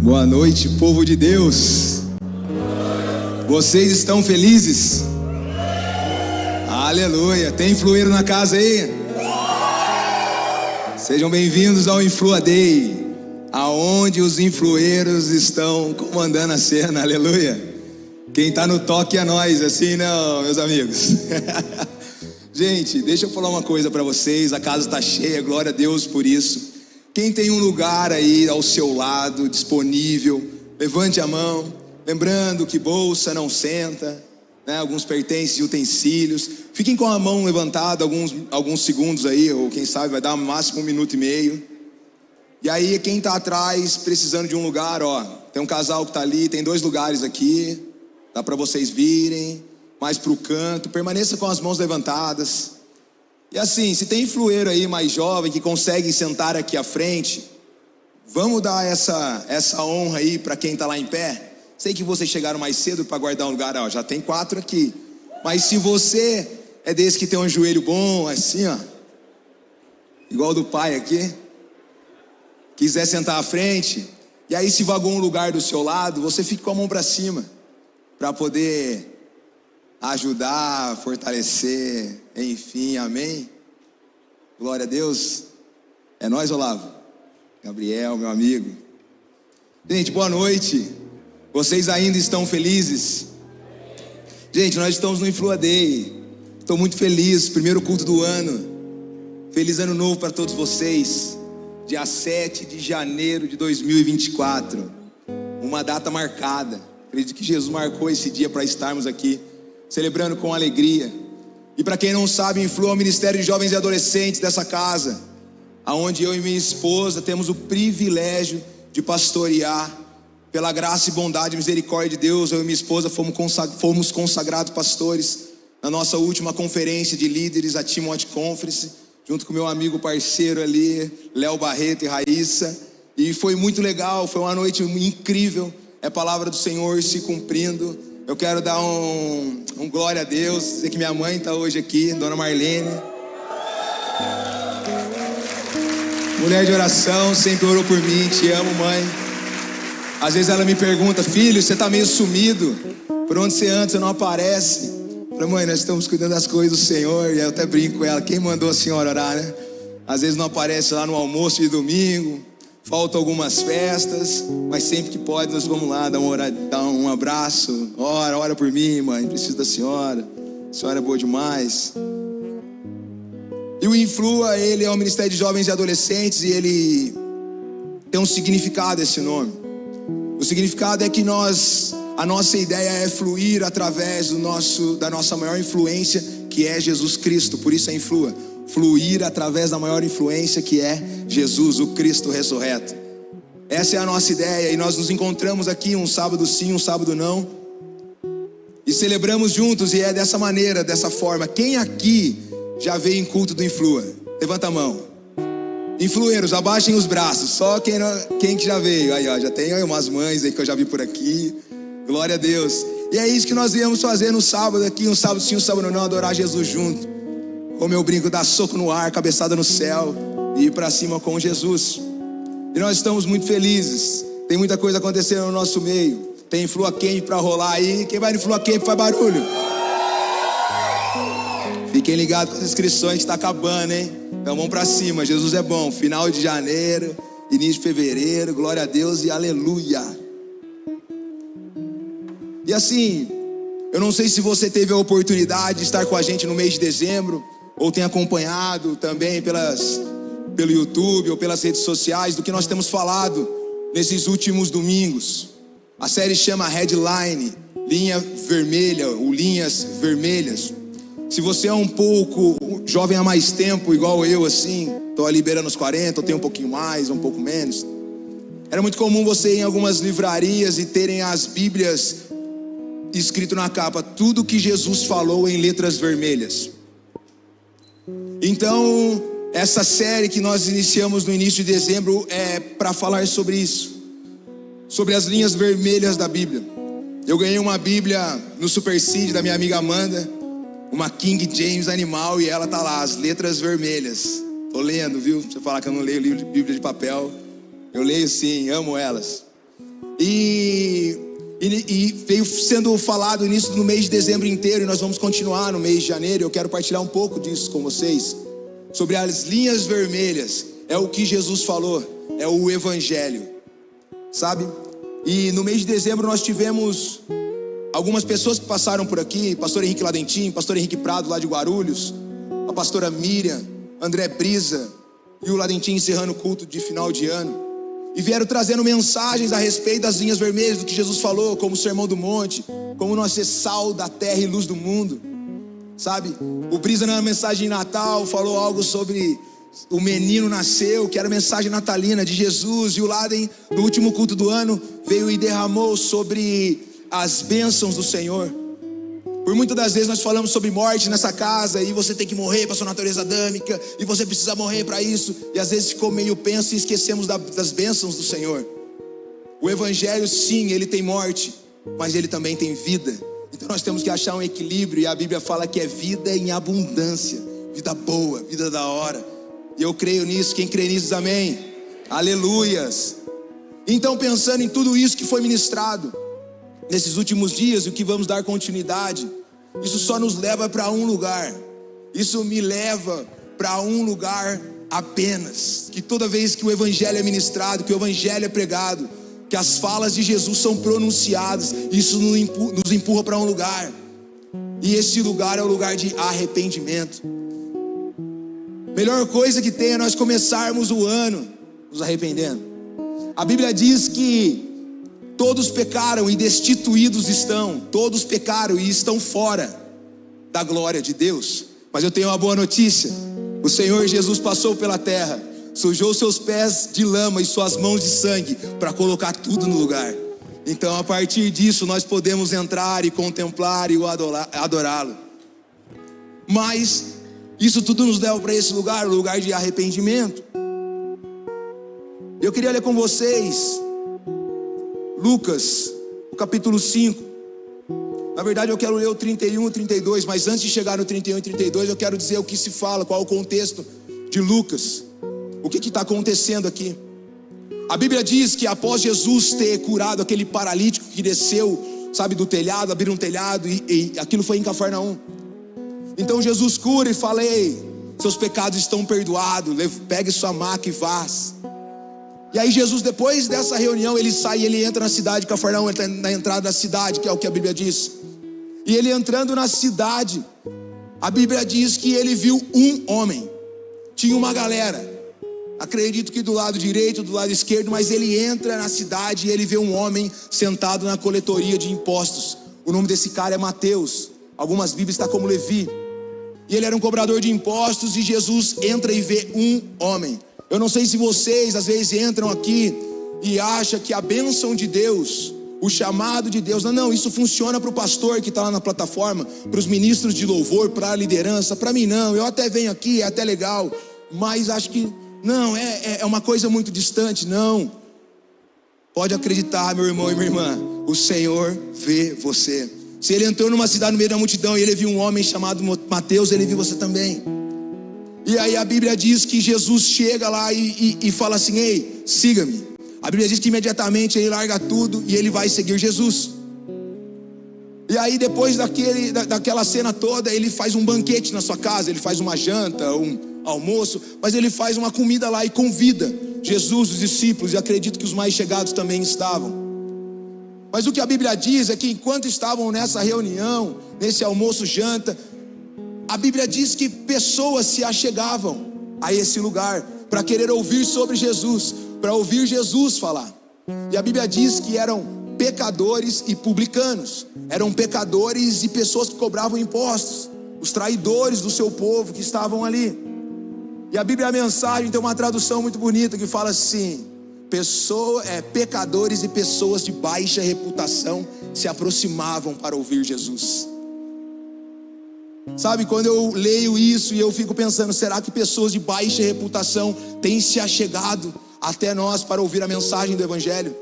Boa noite, povo de Deus. Vocês estão felizes? Aleluia. Tem influeiro na casa aí? Sejam bem-vindos ao Influa Day, aonde os influeiros estão comandando a cena. Aleluia. Quem tá no toque é nós, assim não, meus amigos. Gente, deixa eu falar uma coisa para vocês. A casa tá cheia, glória a Deus por isso. Quem tem um lugar aí ao seu lado, disponível, levante a mão. Lembrando que bolsa não senta, né? Alguns pertences e utensílios. Fiquem com a mão levantada alguns segundos aí, ou quem sabe vai dar no máximo 1 minuto e meio. E aí quem tá atrás, precisando de um lugar, ó, tem um casal que tá ali, tem 2 lugares aqui, dá para vocês virem, mais pro canto, permaneça com as mãos levantadas. E assim, se tem influeiro aí mais jovem que consegue sentar aqui à frente, vamos dar essa honra aí para quem tá lá em pé. Sei que vocês chegaram mais cedo para guardar um lugar, ó, já tem 4 aqui. Mas se você é desse que tem um joelho bom, assim, ó, igual do pai aqui, quiser sentar à frente, e aí se vagou um lugar do seu lado, você fique com a mão para cima, para poder ajudar, fortalecer, enfim, amém? Glória a Deus. É nóis, Olavo. Gabriel, meu amigo. Gente, boa noite. Vocês ainda estão felizes? Gente, nós estamos no Influa Day. Estou muito feliz, primeiro culto do ano. Feliz ano novo para todos vocês. Dia 7 de janeiro de 2024. Uma data marcada. Acredito que Jesus marcou esse dia para estarmos aqui, celebrando com alegria. E para quem não sabe, Influa é o Ministério de Jovens e Adolescentes dessa casa, aonde eu e minha esposa temos o privilégio de pastorear. Pela graça e bondade e misericórdia de Deus, eu e minha esposa fomos consagrados pastores na nossa última conferência de líderes, a Timothy Conference, junto com meu amigo parceiro ali, Léo Barreto e Raíssa. E foi muito legal, foi uma noite incrível. É a palavra do Senhor se cumprindo. Eu quero dar um glória a Deus. Sei que minha mãe está hoje aqui, Dona Marlene. Mulher de oração, sempre orou por mim. Te amo, mãe. Às vezes ela me pergunta: filho, você está meio sumido. Por onde você anda, você não aparece. Eu falei: mãe, nós estamos cuidando das coisas do Senhor. E eu até brinco com ela: quem mandou a senhora orar, né? Às vezes não aparece lá no almoço de domingo. Faltam algumas festas, mas sempre que pode nós vamos lá dar um abraço. Ora por mim, mãe, preciso da senhora. A senhora é boa demais. E o Influa, ele é um ministério de jovens e adolescentes, e ele tem um significado, esse nome. O significado é que a nossa ideia é fluir através da nossa maior influência, que é Jesus Cristo. Por isso é Influa. Fluir através da maior influência, que é Jesus, o Cristo ressurreto. Essa é a nossa ideia, e nós nos encontramos aqui um sábado sim, um sábado não, e celebramos juntos, e é dessa maneira, dessa forma. Quem aqui já veio em culto do Influa? Levanta a mão. Influeiros, abaixem os braços. Só quem que já veio. Aí, ó, já tem aí umas mães aí que eu já vi por aqui. Glória a Deus. E é isso que nós viemos fazer no sábado aqui, um sábado sim, um sábado não, adorar Jesus junto. Como eu brinco, dar soco no ar, cabeçada no céu e ir para cima com Jesus. E nós estamos muito felizes. Tem muita coisa acontecendo no nosso meio. Tem Influa Camp para rolar aí. Quem vai no Influa Camp faz barulho. Fiquem ligados com as inscrições que está acabando, hein? Então vamos para cima, Jesus é bom. Final de janeiro, início de fevereiro, glória a Deus e aleluia. E assim, eu não sei se você teve a oportunidade de estar com a gente no mês de dezembro, ou tem acompanhado também pelo YouTube ou pelas redes sociais do que nós temos falado nesses últimos domingos. A série chama Headline, linha vermelha, ou linhas vermelhas. Se você é um pouco jovem há mais tempo, igual eu assim, tô ali beirando os 40, eu tenho um pouquinho mais, um pouco menos. Era muito comum você ir em algumas livrarias e terem as Bíblias escrito na capa, tudo que Jesus falou em letras vermelhas. Então, essa série que nós iniciamos no início de dezembro é para falar sobre isso, sobre as linhas vermelhas da Bíblia. Eu ganhei uma Bíblia no Super Seed da minha amiga Amanda, uma King James animal, e ela tá lá, as letras vermelhas. Tô lendo, viu? Você falar que eu não leio livro de Bíblia de papel, eu leio sim, amo elas. E veio sendo falado nisso no mês de dezembro inteiro, e nós vamos continuar no mês de janeiro. Eu quero partilhar um pouco disso com vocês, sobre as linhas vermelhas. É o que Jesus falou, é o Evangelho, sabe? E no mês de dezembro nós tivemos algumas pessoas que passaram por aqui: pastor Henrique Ladentim, pastor Henrique Prado lá de Guarulhos, a pastora Miriam, André Brisa e o Ladentim encerrando o culto de final de ano. E vieram trazendo mensagens a respeito das linhas vermelhas, do que Jesus falou, como o Sermão do Monte, como nós ser sal da terra e luz do mundo, sabe? O Brisa na mensagem de Natal falou algo sobre o menino nasceu, que era a mensagem natalina de Jesus. E o Laden, no último culto do ano, veio e derramou sobre as bênçãos do Senhor. Por muitas das vezes nós falamos sobre morte nessa casa, e você tem que morrer para sua natureza adâmica, e você precisa morrer para isso, e às vezes ficou meio penso e esquecemos das bênçãos do Senhor. O Evangelho, sim, ele tem morte, mas ele também tem vida. Então nós temos que achar um equilíbrio, e a Bíblia fala que é vida em abundância, vida boa, vida da hora. E eu creio nisso. Quem crê nisso diz amém. Aleluias. Então, pensando em tudo isso que foi ministrado nesses últimos dias, e o que vamos dar continuidade, isso só nos leva para um lugar. Isso me leva para um lugar apenas: que toda vez que o Evangelho é ministrado, que o Evangelho é pregado, que as falas de Jesus são pronunciadas, isso nos empurra para um lugar. E esse lugar é o lugar de arrependimento. Melhor coisa que tem é nós começarmos o ano nos arrependendo. A Bíblia diz que todos pecaram e destituídos estão. Todos pecaram e estão fora da glória de Deus. Mas eu tenho uma boa notícia: o Senhor Jesus passou pela terra, sujou seus pés de lama e suas mãos de sangue, para colocar tudo no lugar. Então, a partir disso, nós podemos entrar e contemplar e adorá-lo. Mas isso tudo nos leva para esse lugar, o lugar de arrependimento. Eu queria ler com vocês Lucas, o capítulo 5. Na verdade eu quero ler o 31 e 32, mas antes de chegar no 31 e 32, eu quero dizer o que se fala, qual é o contexto de Lucas. O que está acontecendo aqui? A Bíblia diz que após Jesus ter curado aquele paralítico que desceu, sabe, do telhado, abriu um telhado, e aquilo foi em Cafarnaum. Então Jesus cura e fala: ei, seus pecados estão perdoados, pegue sua maca e vá. E aí Jesus, depois dessa reunião, ele sai e ele entra na cidade de Cafarnaum. Ele está na entrada da cidade, que é o que a Bíblia diz. E ele entrando na cidade, a Bíblia diz que ele viu um homem. Tinha uma galera, acredito que do lado direito, do lado esquerdo, mas ele entra na cidade e ele vê um homem sentado na coletoria de impostos. O nome desse cara é Mateus. Algumas Bíblias está como Levi. E ele era um cobrador de impostos, e Jesus entra e vê um homem. Eu não sei se vocês às vezes entram aqui e acham que a bênção de Deus, o chamado de Deus, não, isso funciona para o pastor que está lá na plataforma, para os ministros de louvor, para a liderança. Para mim não, eu até venho aqui, é até legal, mas acho que não, é uma coisa muito distante. Não, pode acreditar, meu irmão e minha irmã, o Senhor vê você. Se ele entrou numa cidade no meio da multidão e ele viu um homem chamado Mateus, ele viu você também. E aí a Bíblia diz que Jesus chega lá e fala assim: ei, siga-me. A Bíblia diz que imediatamente ele larga tudo e ele vai seguir Jesus. E aí depois daquela cena toda, ele faz um banquete na sua casa. Ele faz uma janta, um almoço, mas ele faz uma comida lá e convida Jesus, os discípulos, e acredito que os mais chegados também estavam. Mas o que a Bíblia diz é que enquanto estavam nessa reunião, nesse almoço, janta, a Bíblia diz que pessoas se achegavam a esse lugar para querer ouvir sobre Jesus, para ouvir Jesus falar. E a Bíblia diz que eram pecadores e publicanos, eram pecadores e pessoas que cobravam impostos, os traidores do seu povo que estavam ali. E a Bíblia, a mensagem, tem uma tradução muito bonita que fala assim: pecadores e pessoas de baixa reputação se aproximavam para ouvir Jesus. Sabe, quando eu leio isso e eu fico pensando, será que pessoas de baixa reputação têm se achegado até nós para ouvir a mensagem do Evangelho?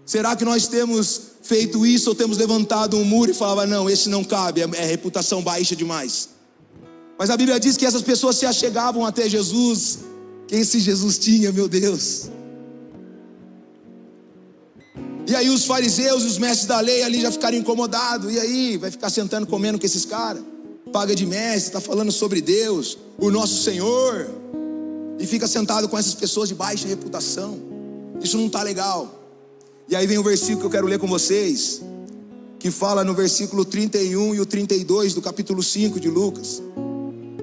Será que nós temos feito isso, ou temos levantado um muro e falava: não, esse não cabe, é reputação baixa demais? Mas a Bíblia diz que essas pessoas se achegavam até Jesus. Quem esse Jesus tinha, meu Deus? E aí os fariseus e os mestres da lei ali já ficaram incomodados. E aí, vai ficar sentando comendo com esses caras? Paga de mestre, está falando sobre Deus, o nosso Senhor. E fica sentado com essas pessoas de baixa reputação. Isso não está legal. E aí vem o versículo que eu quero ler com vocês, que fala no versículo 31 e o 32 do capítulo 5 de Lucas.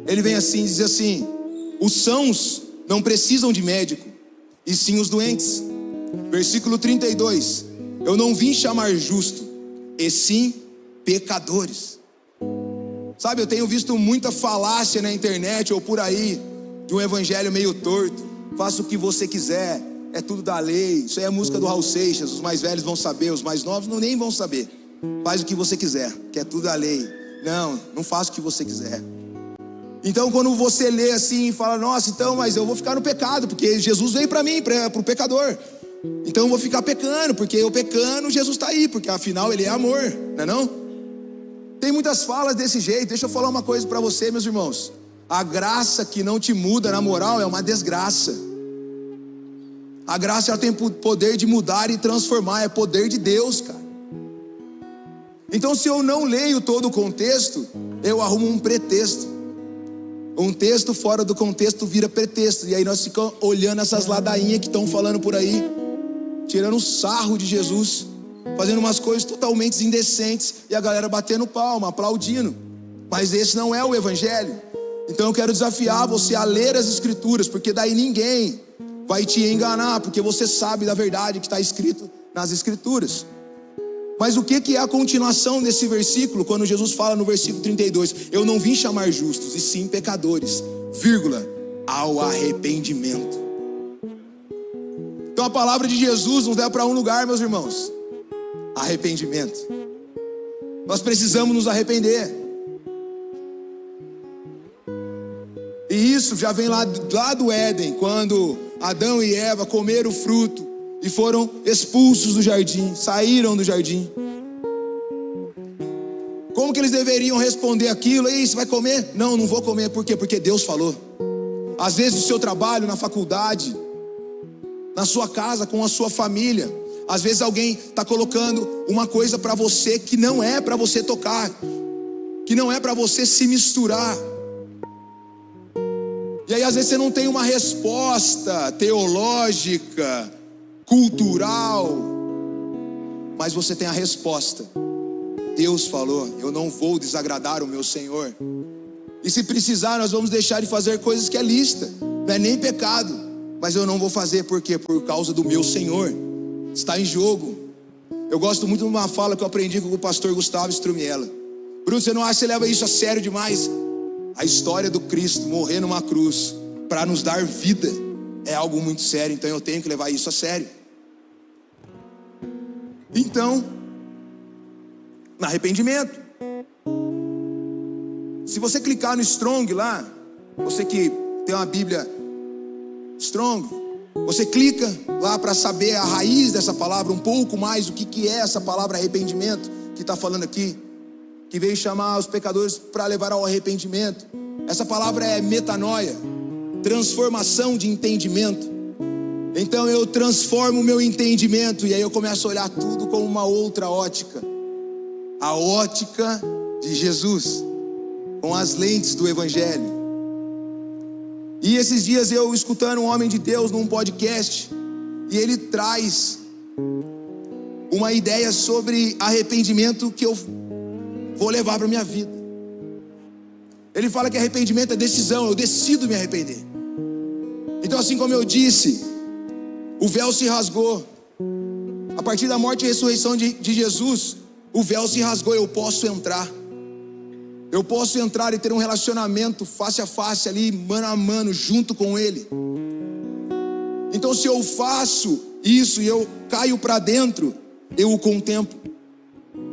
Ele vem assim, diz assim: os sãos não precisam de médico, e sim os doentes. Versículo 32: eu não vim chamar justo, e sim pecadores. Sabe, eu tenho visto muita falácia na internet ou por aí, de um evangelho meio torto. Faça o que você quiser, é tudo da lei. Isso aí é a música do Raul Seixas. Os mais velhos vão saber, os mais novos nem vão saber. Faz o que você quiser, que é tudo da lei. Não faça o que você quiser. Então quando você lê assim e fala: nossa, então, mas eu vou ficar no pecado, porque Jesus veio para mim, para o pecador. Então eu vou ficar pecando, porque eu pecando, Jesus está aí, porque afinal Ele é amor, não é não? Tem muitas falas desse jeito. Deixa eu falar uma coisa para você, meus irmãos. A graça que não te muda na moral é uma desgraça. A graça, ela tem poder de mudar e transformar, é poder de Deus, cara. Então se eu não leio todo o contexto, eu arrumo um pretexto. Um texto fora do contexto vira pretexto. E aí nós ficamos olhando essas ladainhas que estão falando por aí, tirando um sarro de Jesus, fazendo umas coisas totalmente indecentes, e a galera batendo palma, aplaudindo. Mas esse não é o evangelho. Então eu quero desafiar você a ler as escrituras, porque daí ninguém vai te enganar, porque você sabe da verdade que está escrito nas escrituras. Mas o que é a continuação desse versículo, quando Jesus fala no versículo 32, eu não vim chamar justos, e sim pecadores, vírgula, ao arrependimento. Então a palavra de Jesus nos leva para um lugar, meus irmãos: arrependimento. Nós precisamos nos arrepender. E isso já vem lá do Éden, quando Adão e Eva comeram o fruto e foram expulsos do jardim, saíram do jardim. Como que eles deveriam responder aquilo? Ei, você vai comer? Não vou comer. Por quê? Porque Deus falou. Às vezes no seu trabalho, na faculdade, na sua casa, com a sua família, às vezes alguém está colocando uma coisa para você que não é para você tocar, que não é para você se misturar. E aí às vezes você não tem uma resposta teológica, cultural, mas você tem a resposta. Deus falou: eu não vou desagradar o meu Senhor. E se precisar, nós vamos deixar de fazer coisas que é lícita, não é nem pecado, mas eu não vou fazer. Por quê? Por causa do meu Senhor. Está em jogo. Eu gosto muito de uma fala que eu aprendi com o pastor Gustavo Strumiela. Bruno, você não acha que você leva isso a sério demais? A história do Cristo morrer numa cruz para nos dar vida é algo muito sério, então eu tenho que levar isso a sério. Então, no arrependimento, se você clicar no Strong lá, você que tem uma Bíblia Strong, você clica lá para saber a raiz dessa palavra, um pouco mais o que é essa palavra arrependimento que está falando aqui, que veio chamar os pecadores para levar ao arrependimento. Essa palavra é metanoia, transformação de entendimento. Então eu transformo o meu entendimento, e aí eu começo a olhar tudo com uma outra ótica, a ótica de Jesus, com as lentes do evangelho. E esses dias eu escutando um homem de Deus num podcast, e ele traz uma ideia sobre arrependimento que eu vou levar para a minha vida. Ele fala que arrependimento é decisão, eu decido me arrepender. Então, assim como eu disse, o véu se rasgou. A partir da morte e ressurreição de Jesus, o véu se rasgou, eu posso entrar. Eu posso entrar e ter um relacionamento face a face ali, mano a mano, junto com Ele. Então se eu faço isso e eu caio para dentro, eu o contemplo.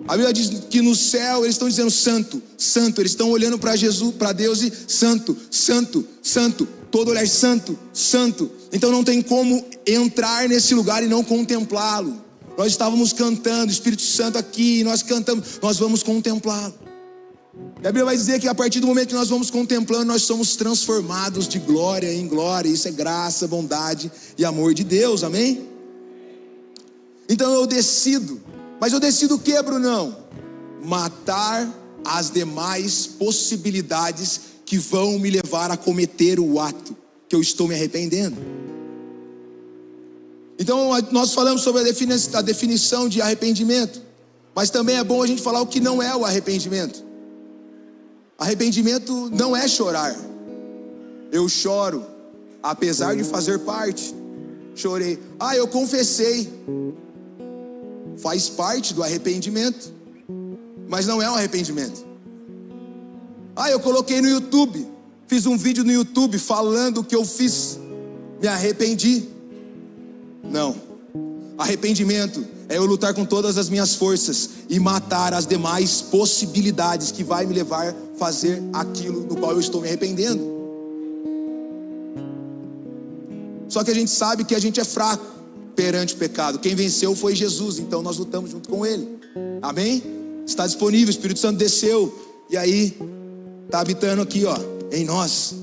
A Bíblia diz que no céu eles estão dizendo santo, santo. Eles estão olhando para Jesus, para Deus, e santo, santo, santo. Todo olhar santo, santo. Então não tem como entrar nesse lugar e não contemplá-lo. Nós estávamos cantando, Espírito Santo aqui, nós cantamos, nós vamos contemplá-lo. E a Bíblia vai dizer que a partir do momento que nós vamos contemplando, nós somos transformados de glória em glória. Isso é graça, bondade e amor de Deus, amém? Então eu decido. Mas eu decido o que, Brunão? Matar as demais possibilidades que vão me levar a cometer o ato que eu estou me arrependendo. Então nós falamos sobre a definição de arrependimento, mas também é bom a gente falar o que não é o arrependimento. Arrependimento não é chorar. Eu choro, apesar de fazer parte. Chorei. Eu confessei. Faz parte do arrependimento, mas não é um arrependimento. Eu coloquei no YouTube, fiz um vídeo no YouTube falando o que eu fiz, me arrependi. Não. Arrependimento é eu lutar com todas as minhas forças e matar as demais possibilidades que vai me levar a fazer aquilo no qual eu estou me arrependendo. Só que a gente sabe que a gente é fraco perante o pecado. Quem venceu foi Jesus, então nós lutamos junto com Ele. Amém? Está disponível, o Espírito Santo desceu e aí está habitando aqui, em nós.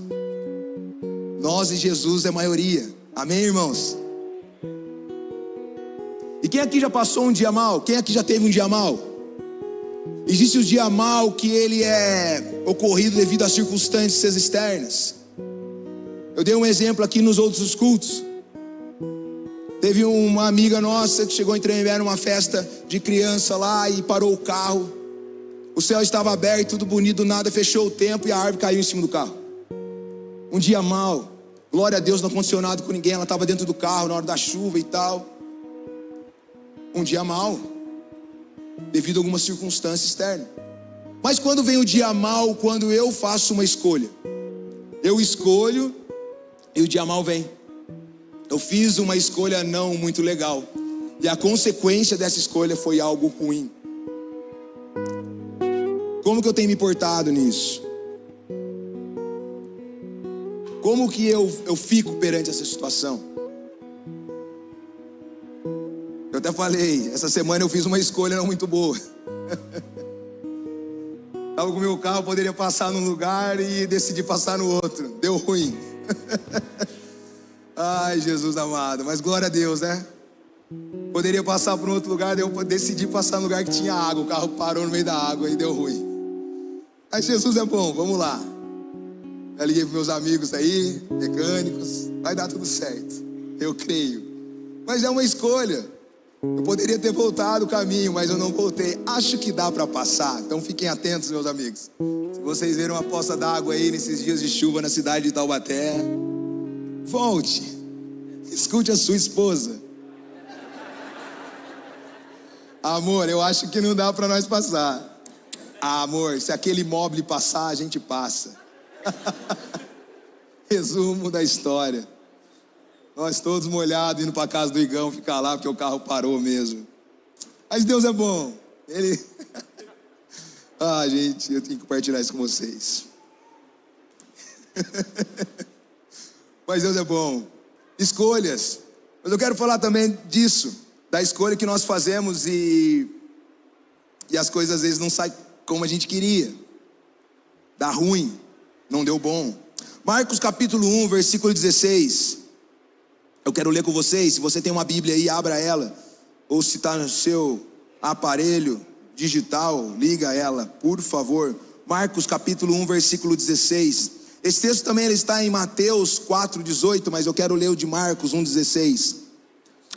Nós e Jesus é maioria. Amém, irmãos? E quem aqui já passou um dia mal? Quem aqui já teve um dia mal? Existe o dia mal que ele é ocorrido devido às circunstâncias externas. Eu dei um exemplo aqui nos outros cultos. Teve uma amiga nossa que chegou em Tremembé numa festa de criança lá e parou o carro. O céu estava aberto, tudo bonito, do nada fechou o tempo e a árvore caiu em cima do carro. Um dia mal. Glória a Deus, não aconteceu nada com ninguém. Ela estava dentro do carro na hora da chuva e tal. Um dia mal, devido a alguma circunstância externa. Mas quando vem o dia mal, quando eu faço uma escolha, eu escolho e o dia mal vem. Eu fiz uma escolha não muito legal e a consequência dessa escolha foi algo ruim. Como que eu tenho me portado nisso? Como que eu fico perante essa situação? Eu até falei, essa semana eu fiz uma escolha não muito boa. Estava com o meu carro, poderia passar num lugar e decidi passar no outro. Deu ruim. Ai, Jesus amado, mas glória a Deus, né? Poderia passar por um outro lugar, eu decidi passar no lugar que tinha água. O carro parou no meio da água e deu ruim. Mas Jesus é bom, vamos lá. Eu liguei para meus amigos aí, mecânicos, vai dar tudo certo. Eu creio. Mas é uma escolha. Eu poderia ter voltado o caminho, mas eu não voltei. Acho que dá para passar. Então fiquem atentos, meus amigos. Se vocês viram uma poça d'água aí nesses dias de chuva na cidade de Taubaté, volte. Escute a sua esposa. Amor, eu acho que não dá para nós passar. Amor, se aquele mobile passar, a gente passa. Resumo da história. Nós todos molhados, indo para casa do Igão, ficar lá, porque o carro parou mesmo. Mas Deus é bom. Ele... gente, eu tenho que compartilhar isso com vocês. Mas Deus é bom. Escolhas. Mas eu quero falar também disso, da escolha que nós fazemos e as coisas às vezes não saem como a gente queria. Dá ruim, não deu bom. Marcos capítulo 1, versículo 16. Eu quero ler com vocês. Se você tem uma Bíblia aí, abra ela. Ou se está no seu aparelho digital, liga ela, por favor. Marcos capítulo 1, versículo 16. Esse texto também ele está em Mateus 4, 18, mas eu quero ler o de Marcos 1, 16.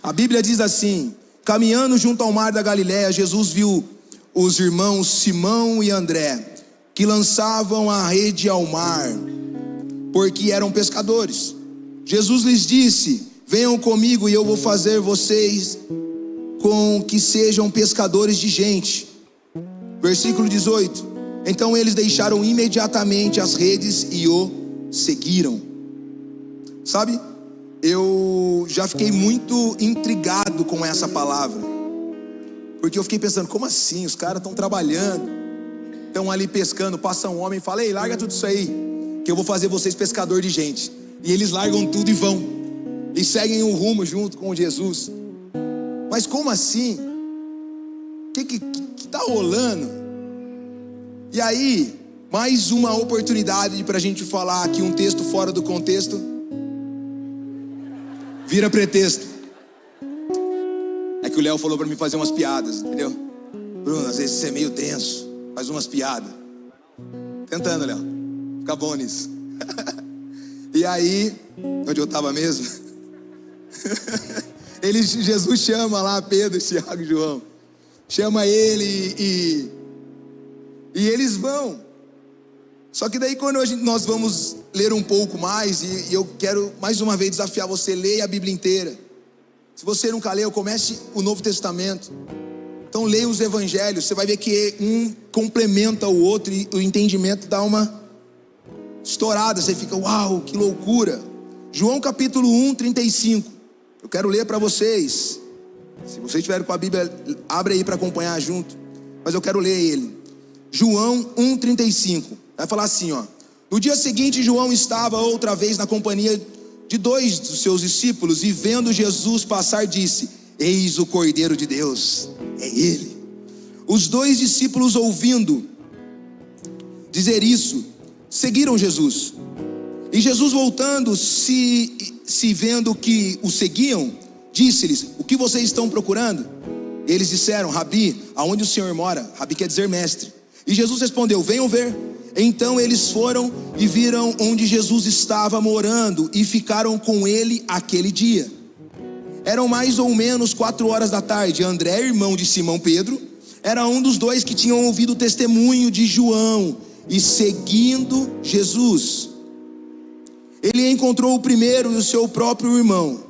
A Bíblia diz assim: caminhando junto ao mar da Galileia, Jesus viu os irmãos Simão e André, que lançavam a rede ao mar, porque eram pescadores. Jesus lhes disse: venham comigo e eu vou fazer vocês com que sejam pescadores de gente. Versículo 18. Então eles deixaram imediatamente as redes e o seguiram. Sabe, eu já fiquei muito intrigado com essa palavra, porque eu fiquei pensando, como assim? Os caras estão trabalhando, estão ali pescando, passa um homem e fala: ei, larga tudo isso aí, que eu vou fazer vocês pescador de gente. E eles largam tudo e vão, e seguem o rumo junto com Jesus. Mas como assim? O que está rolando? E aí, mais uma oportunidade para a gente falar aqui um texto fora do contexto. Vira pretexto. É que o Léo falou para mim fazer umas piadas, entendeu? Bruno, às vezes você é meio denso, faz umas piadas. Tentando, Léo, fica bom nisso. E aí, onde eu estava mesmo? Jesus chama lá Pedro, Tiago e João. Chama ele e eles vão. Só que daí quando nós vamos ler um pouco mais, e eu quero mais uma vez desafiar você, leia a Bíblia inteira. Se você nunca leu, comece o Novo Testamento. Então leia os Evangelhos, você vai ver que um complementa o outro e o entendimento dá uma estourada. Você fica, uau, que loucura. João capítulo 1, 35. Eu quero ler para vocês. Se vocês estiverem com a Bíblia, abre aí para acompanhar junto. Mas eu quero ler ele. João 1, 35. Vai falar assim, ó. No dia seguinte, João estava outra vez na companhia de 2 dos seus discípulos, e vendo Jesus passar, disse: eis o Cordeiro de Deus, é ele. Os 2 discípulos, ouvindo dizer isso, seguiram Jesus. E Jesus, voltando, se vendo que o seguiam, disse-lhes: o que vocês estão procurando? Eles disseram: Rabi, aonde o Senhor mora? Rabi quer dizer mestre. E Jesus respondeu: venham ver. Então eles foram e viram onde Jesus estava morando, e ficaram com ele aquele dia. Eram mais ou menos 4 horas da tarde. André, irmão de Simão Pedro, era um dos 2 que tinham ouvido o testemunho de João, e seguindo Jesus, ele encontrou o primeiro e o seu próprio irmão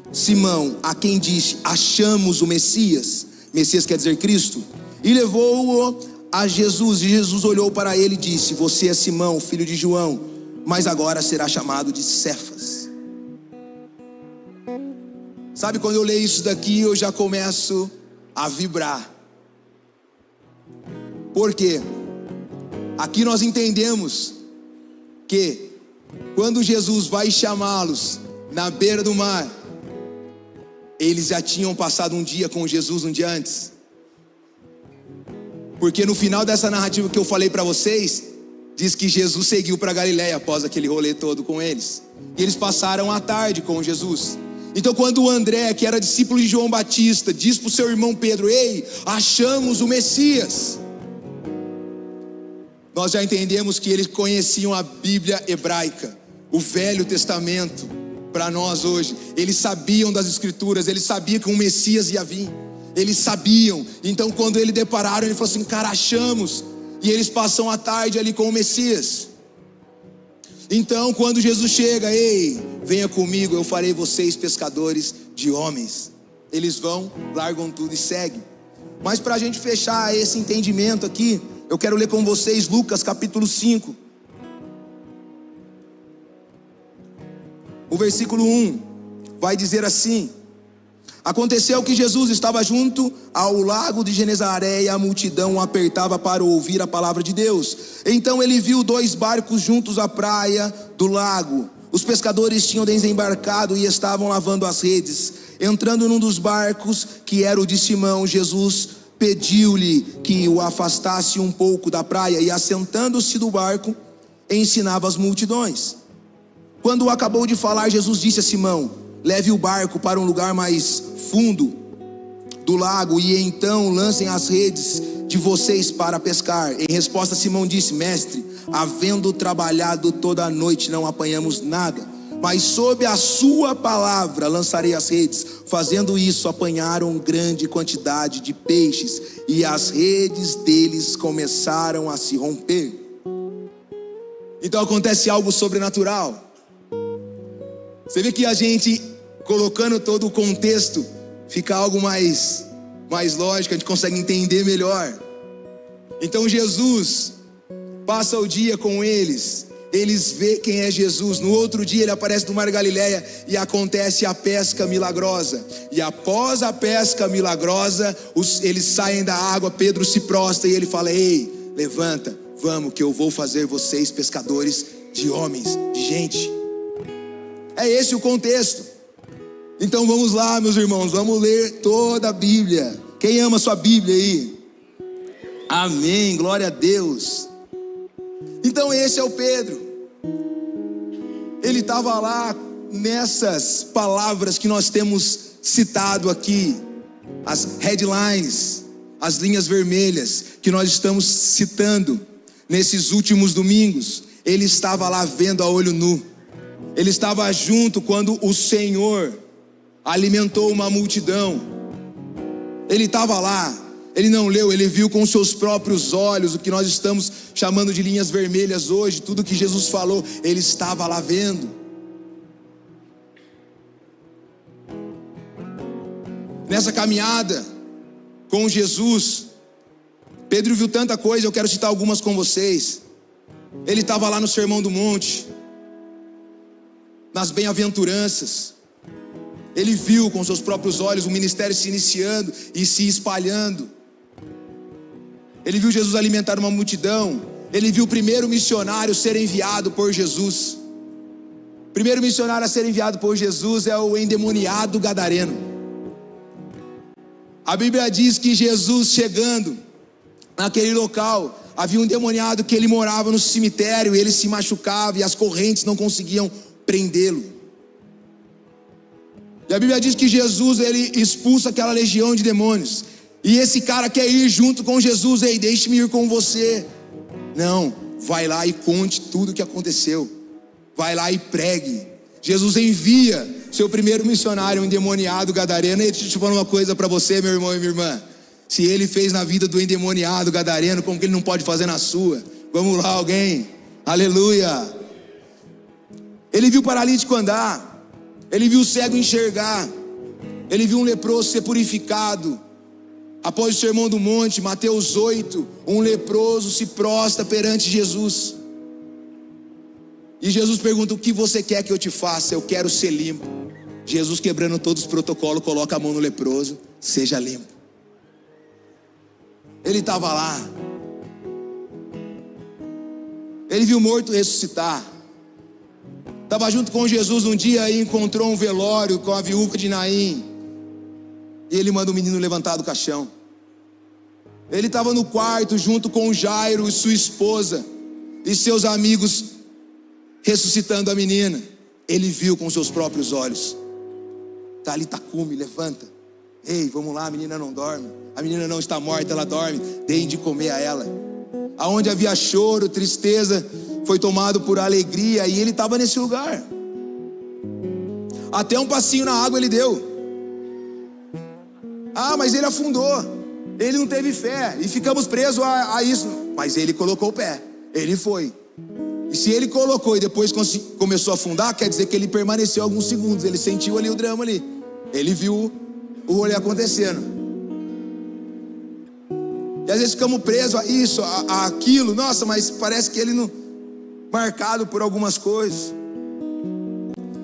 Simão, a quem disse: achamos o Messias. Messias quer dizer Cristo. E levou-o a Jesus, e Jesus olhou para ele e disse: você é Simão, filho de João, mas agora será chamado de Cefas. Sabe, quando eu leio isso daqui, eu já começo a vibrar. Por quê? Aqui nós entendemos que quando Jesus vai chamá-los na beira do mar, eles já tinham passado um dia com Jesus um dia antes. Porque no final dessa narrativa que eu falei para vocês, diz que Jesus seguiu para Galiléia após aquele rolê todo com eles. E eles passaram a tarde com Jesus. Então quando o André, que era discípulo de João Batista, diz para o seu irmão Pedro: ei, achamos o Messias, nós já entendemos que eles conheciam a Bíblia hebraica, o Velho Testamento, para nós hoje. Eles sabiam das Escrituras, eles sabiam que um Messias ia vir. Eles sabiam. Então quando eles depararam, ele falou assim: cara, achamos. E eles passam a tarde ali com o Messias. Então quando Jesus chega: ei, venha comigo, eu farei vocês pescadores de homens. Eles vão, largam tudo e seguem. Mas para a gente fechar esse entendimento aqui, eu quero ler com vocês Lucas capítulo 5. O versículo 1 vai dizer assim: aconteceu que Jesus estava junto ao lago de Genezaré, e a multidão o apertava para ouvir a palavra de Deus. Então ele viu 2 barcos juntos à praia do lago. Os pescadores tinham desembarcado e estavam lavando as redes. Entrando num dos barcos, que era o de Simão, Jesus pediu-lhe que o afastasse um pouco da praia, e assentando-se do barco, ensinava as multidões. Quando acabou de falar, Jesus disse a Simão: leve o barco para um lugar mais fundo do lago, e então lancem as redes de vocês para pescar. Em resposta, Simão disse: mestre, havendo trabalhado toda a noite, não apanhamos nada, mas sob a sua palavra lançarei as redes. Fazendo isso, apanharam grande quantidade de peixes, e as redes deles começaram a se romper. Então acontece algo sobrenatural. Você vê que a gente, colocando todo o contexto, fica algo mais lógico, a gente consegue entender melhor. Então Jesus passa o dia com eles vê quem é Jesus. No outro dia ele aparece no mar Galileia, e acontece a pesca milagrosa. E após a pesca milagrosa, eles saem da água. Pedro se prostra e ele fala: ei, levanta, vamos, que eu vou fazer vocês pescadores de homens, de gente. É esse o contexto. Então vamos lá, meus irmãos, vamos ler toda a Bíblia. Quem ama sua Bíblia aí? Amém, glória a Deus. Então esse é o Pedro. Ele estava lá nessas palavras que nós temos citado aqui. as headlines, as linhas vermelhas que nós estamos citando nesses últimos domingos. Ele estava lá vendo a olho nu. Ele estava junto quando o Senhor alimentou uma multidão. Ele estava lá. Ele não leu, ele viu com seus próprios olhos o que nós estamos chamando de linhas vermelhas hoje. Tudo que Jesus falou, ele estava lá vendo. Nessa caminhada com Jesus, Pedro viu tanta coisa, eu quero citar algumas com vocês. Ele estava lá no Sermão do Monte, nas bem-aventuranças. Ele viu com seus próprios olhos o ministério se iniciando e se espalhando. Ele viu Jesus alimentar uma multidão. Ele viu o primeiro missionário ser enviado por Jesus. O primeiro missionário a ser enviado por Jesus é o endemoniado gadareno. A Bíblia diz que Jesus, chegando naquele local, havia um endemoniado que ele morava no cemitério, ele se machucava e as correntes não conseguiam prendê-lo. E a Bíblia diz que Jesus, ele expulsa aquela legião de demônios. E esse cara quer ir junto com Jesus. Ei, deixe-me ir com você. Não, vai lá e conte tudo o que aconteceu. Vai lá e pregue. Jesus envia seu primeiro missionário, um endemoniado gadareno. E deixa eu te falar uma coisa para você, meu irmão e minha irmã. Se ele fez na vida do endemoniado gadareno, como que ele não pode fazer na sua? Vamos lá, alguém. Aleluia. Ele viu o paralítico andar. Ele viu o cego enxergar. Ele viu um leproso ser purificado. Após o Sermão do Monte, Mateus 8, um leproso se prostra perante Jesus. E Jesus pergunta: o que você quer que eu te faça? Eu quero ser limpo. Jesus, quebrando todos os protocolos, coloca a mão no leproso: seja limpo. Ele estava lá. Ele viu o morto ressuscitar. Estava junto com Jesus um dia e encontrou um velório com a viúva de Naim. E ele manda o menino levantar do caixão. Ele estava no quarto junto com Jairo e sua esposa e seus amigos, ressuscitando a menina. Ele viu com seus próprios olhos. Talita cume, levanta. Ei, vamos lá, a menina não dorme. A menina não está morta, ela dorme. Deem de comer a ela. Aonde havia choro, tristeza, foi tomado por alegria. E ele estava nesse lugar. Até um passinho na água ele deu. Ah, mas ele afundou. Ele não teve fé. E ficamos presos a isso. Mas ele colocou o pé. Ele foi. E se ele colocou e depois começou a afundar, quer dizer que ele permaneceu alguns segundos. Ele sentiu ali o drama ali. Ele viu o rolê acontecendo. E às vezes ficamos presos a isso, a aquilo. Nossa, mas parece que ele não... marcado por algumas coisas.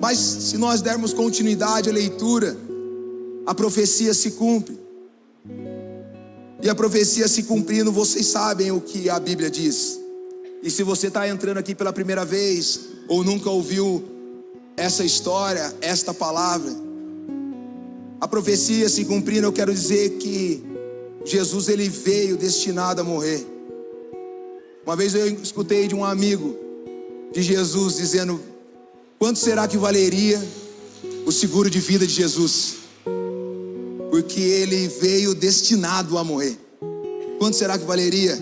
Mas se nós dermos continuidade à leitura, a profecia se cumpre. E a profecia se cumprindo, vocês sabem o que a Bíblia diz. E se você está entrando aqui pela primeira vez, ou nunca ouviu essa história, esta palavra, a profecia se cumprindo, eu quero dizer que Jesus, ele veio destinado a morrer. Uma vez eu escutei de um amigo de Jesus dizendo: quanto será que valeria o seguro de vida de Jesus? Porque ele veio destinado a morrer. Quanto será que valeria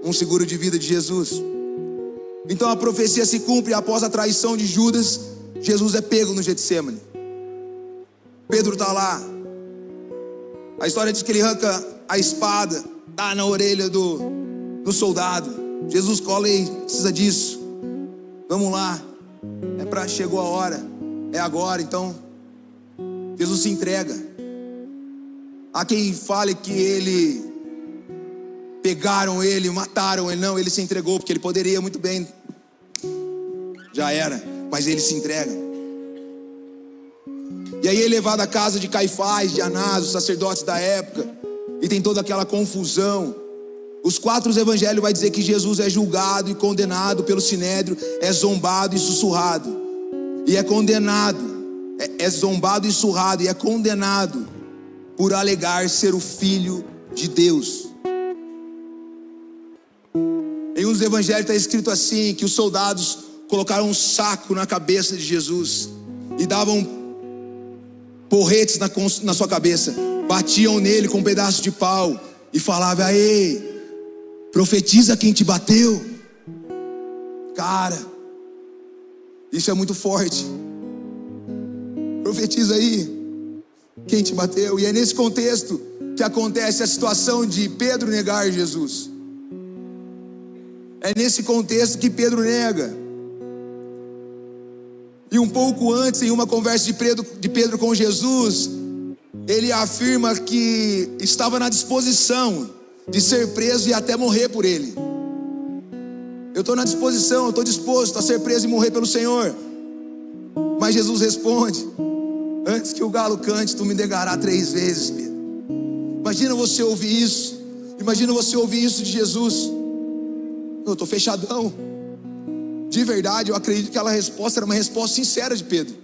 um seguro de vida de Jesus? Então a profecia se cumpre. Após a traição de Judas, Jesus é pego no Getsemane. Pedro está lá. A história diz que ele arranca a espada, dá na orelha do soldado. Jesus cola: e precisa disso. Vamos lá. Chegou a hora. É agora. Então Jesus se entrega. Há quem fale que ele pegaram ele, mataram ele. Não, ele se entregou, porque ele poderia muito bem, já era, mas ele se entrega. E aí ele é levado à casa de Caifás, de Anás, os sacerdotes da época, e tem toda aquela confusão. Os 4 evangelhos vai dizer que Jesus é julgado e condenado pelo sinédrio, é zombado e sussurrado, e é condenado, é zombado e surrado, e é condenado por alegar ser o Filho de Deus. Em um dos evangelhos está escrito assim, que os soldados colocaram um saco na cabeça de Jesus e davam porretes na sua cabeça. batiam nele com um pedaço de pau e falavam: "Aê, profetiza quem te bateu." Cara, isso é muito forte. Profetiza aí quem te bateu. E é nesse contexto que acontece a situação de Pedro negar Jesus. É nesse contexto que Pedro nega. E um pouco antes, em uma conversa de Pedro com Jesus, ele afirma que estava na disposição de ser preso e até morrer por ele. Eu estou na disposição, eu estou disposto a ser preso e morrer pelo Senhor. Mas Jesus responde: "Antes que o galo cante, tu me negarás 3 vezes, Pedro." Imagina você ouvir isso. Imagina você ouvir isso de Jesus. Eu estou fechadão. De verdade, eu acredito que aquela resposta era uma resposta sincera de Pedro.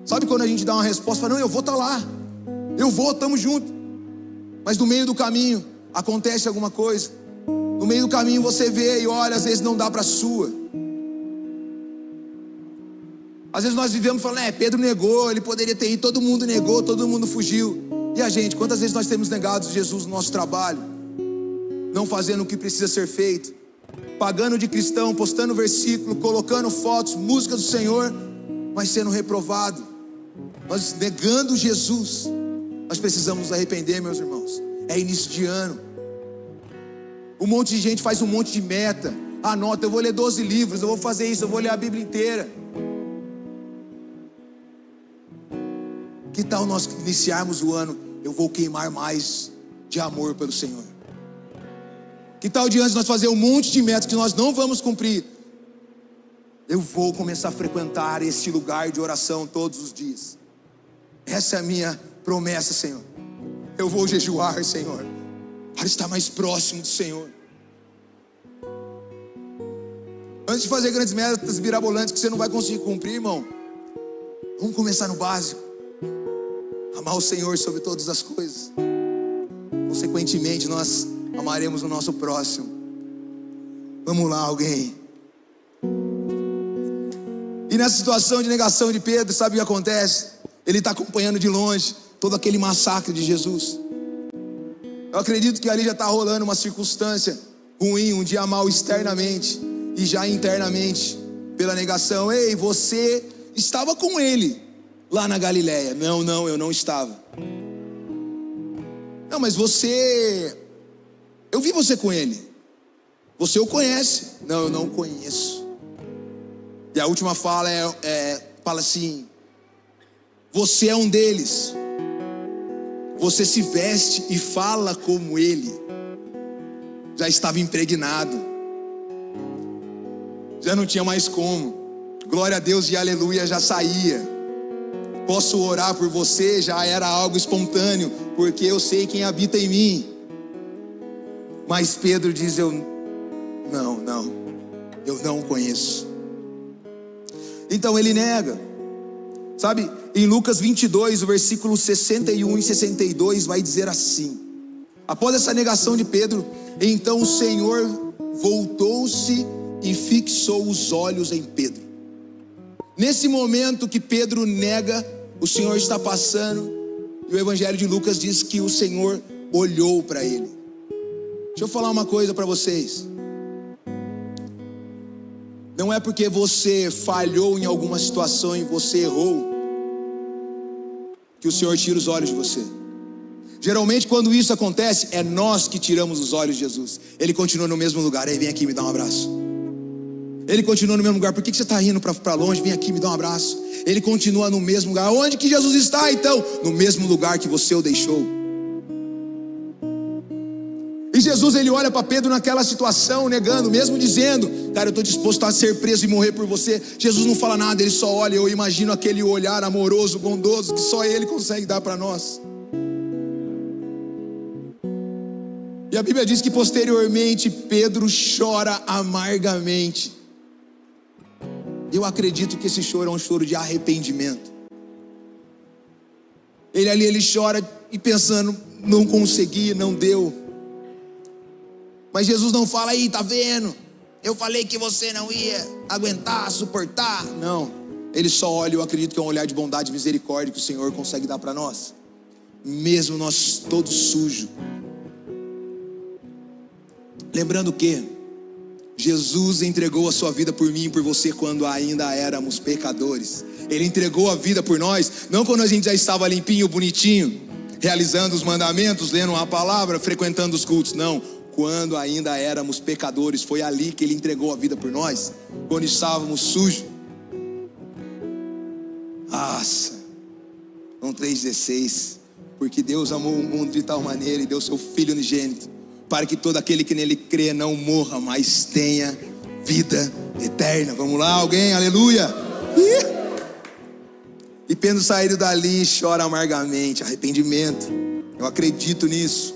Sabe quando a gente dá uma resposta, fala: "Não, eu vou estar lá. Eu vou, estamos juntos." Mas no meio do caminho acontece alguma coisa. No meio do caminho você vê e olha, às vezes não dá para sua. Às vezes nós vivemos falando: Pedro negou, ele poderia ter ido, todo mundo negou, todo mundo fugiu. E a gente, quantas vezes nós temos negado Jesus no nosso trabalho? Não fazendo o que precisa ser feito, pagando de cristão, postando versículo, colocando fotos, música do Senhor, mas sendo reprovado. Nós negando Jesus. Nós precisamos nos arrepender, meus irmãos. É início de ano. Um monte de gente faz um monte de meta. Anota: eu vou ler 12 livros, eu vou fazer isso, eu vou ler a Bíblia inteira. Que tal nós iniciarmos o ano: eu vou queimar mais de amor pelo Senhor? Que tal diante de nós fazer um monte de metas que nós não vamos cumprir, eu vou começar a frequentar esse lugar de oração todos os dias. Essa é a minha promessa, Senhor. Eu vou jejuar, Senhor, para estar mais próximo do Senhor. Antes de fazer grandes metas mirabolantes que você não vai conseguir cumprir, irmão, vamos começar no básico. Amar o Senhor sobre todas as coisas. Consequentemente, nós amaremos o nosso próximo. Vamos lá, alguém. E nessa situação de negação de Pedro, sabe o que acontece? Ele está acompanhando de longe todo aquele massacre de Jesus. Eu acredito que ali já está rolando uma circunstância ruim, um dia mal externamente e já internamente, pela negação. Ei, você estava com ele lá na Galileia. Não, eu não estava. Não, mas eu vi você com ele. Você o conhece? Não, eu não o conheço. E a última fala fala assim: você é um deles. Você se veste e fala como ele. Já estava impregnado. Já não tinha mais como. Glória a Deus e aleluia já saía. Posso orar por você, já era algo espontâneo, porque eu sei quem habita em mim. Mas Pedro diz: eu não conheço. Então ele nega. Sabe, em Lucas 22, o versículo 61 e 62 vai dizer assim: após essa negação de Pedro, então o Senhor voltou-se e fixou os olhos em Pedro. Nesse momento que Pedro nega, o Senhor está passando, e o Evangelho de Lucas diz que o Senhor olhou para ele. Deixa eu falar uma coisa para vocês. Não é porque você falhou em alguma situação e você errou que o Senhor tira os olhos de você. Geralmente quando isso acontece, é nós que tiramos os olhos de Jesus. Ele continua no mesmo lugar. Ei, vem aqui, me dá um abraço. Ele continua no mesmo lugar. Por que você está indo para longe? Vem aqui, me dá um abraço. Ele continua no mesmo lugar. Onde que Jesus está então? No mesmo lugar que você o deixou. E Jesus, ele olha para Pedro naquela situação, negando, mesmo dizendo: cara, eu estou disposto a ser preso e morrer por você. Jesus não fala nada, ele só olha. Eu imagino aquele olhar amoroso, bondoso, que só ele consegue dar para nós. E a Bíblia diz que posteriormente Pedro chora amargamente. Eu acredito que esse choro é um choro de arrependimento. Ele chora e pensando: não consegui, não deu. Mas Jesus não fala: aí, tá vendo? Eu falei que você não ia aguentar, suportar. Não, ele só olha. Eu acredito que é um olhar de bondade e misericórdia que o Senhor consegue dar para nós. mesmo nós todos sujos. Lembrando que Jesus entregou a sua vida por mim e por você quando ainda éramos pecadores. Ele entregou a vida por nós, não quando a gente já estava limpinho, bonitinho, realizando os mandamentos, lendo a palavra, frequentando os cultos. Não, quando ainda éramos pecadores. Foi ali que Ele entregou a vida por nós, quando estávamos sujos. Nossa, João 3,16. Porque Deus amou o mundo de tal maneira e deu seu Filho unigênito, para que todo aquele que nele crê não morra, mas tenha vida eterna. Vamos lá, alguém? Aleluia! E tendo saído dali, chora amargamente. Arrependimento. Eu acredito nisso.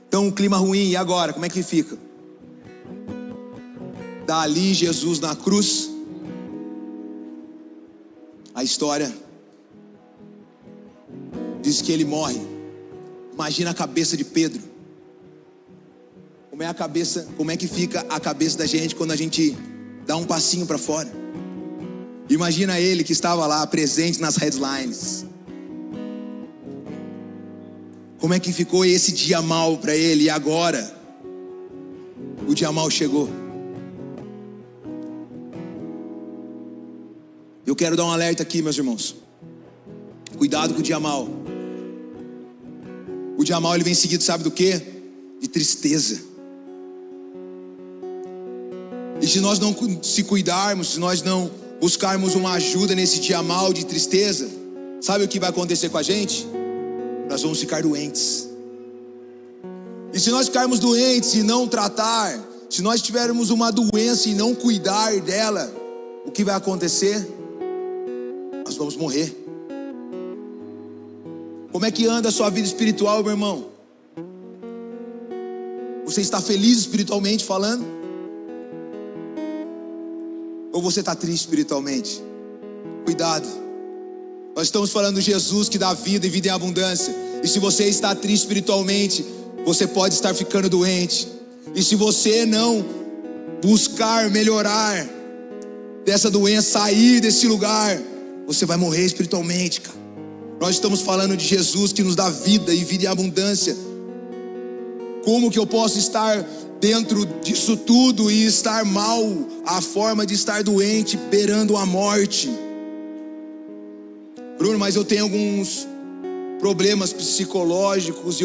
Então, um clima ruim, e agora? Como é que fica? Dali, Jesus na cruz. A história diz que ele morre. Imagina a cabeça de Pedro. Como é que fica a cabeça da gente quando a gente dá um passinho para fora? Imagina ele que estava lá presente nas headlines. Como é que ficou esse dia mal para ele? E agora o dia mal chegou. Eu quero dar um alerta aqui, meus irmãos. Cuidado com o dia mal. O dia mal, ele vem seguido, sabe do quê? De tristeza. E se nós não se cuidarmos, se nós não buscarmos uma ajuda nesse dia mal de tristeza, sabe o que vai acontecer com a gente? Nós vamos ficar doentes. E se nós ficarmos doentes e não tratar, se nós tivermos uma doença e não cuidar dela, o que vai acontecer? Nós vamos morrer. Como é que anda a sua vida espiritual, meu irmão? Você está feliz espiritualmente falando? Ou você está triste espiritualmente? Cuidado. Nós estamos falando de Jesus que dá vida e vida em abundância. E se você está triste espiritualmente, você pode estar ficando doente. E se você não buscar melhorar dessa doença, sair desse lugar, você vai morrer espiritualmente, cara. Nós estamos falando de Jesus que nos dá vida e vida em abundância. Como que eu posso estar dentro disso tudo e estar mal? A forma de estar doente, beirando a morte. Bruno, mas eu tenho alguns problemas psicológicos e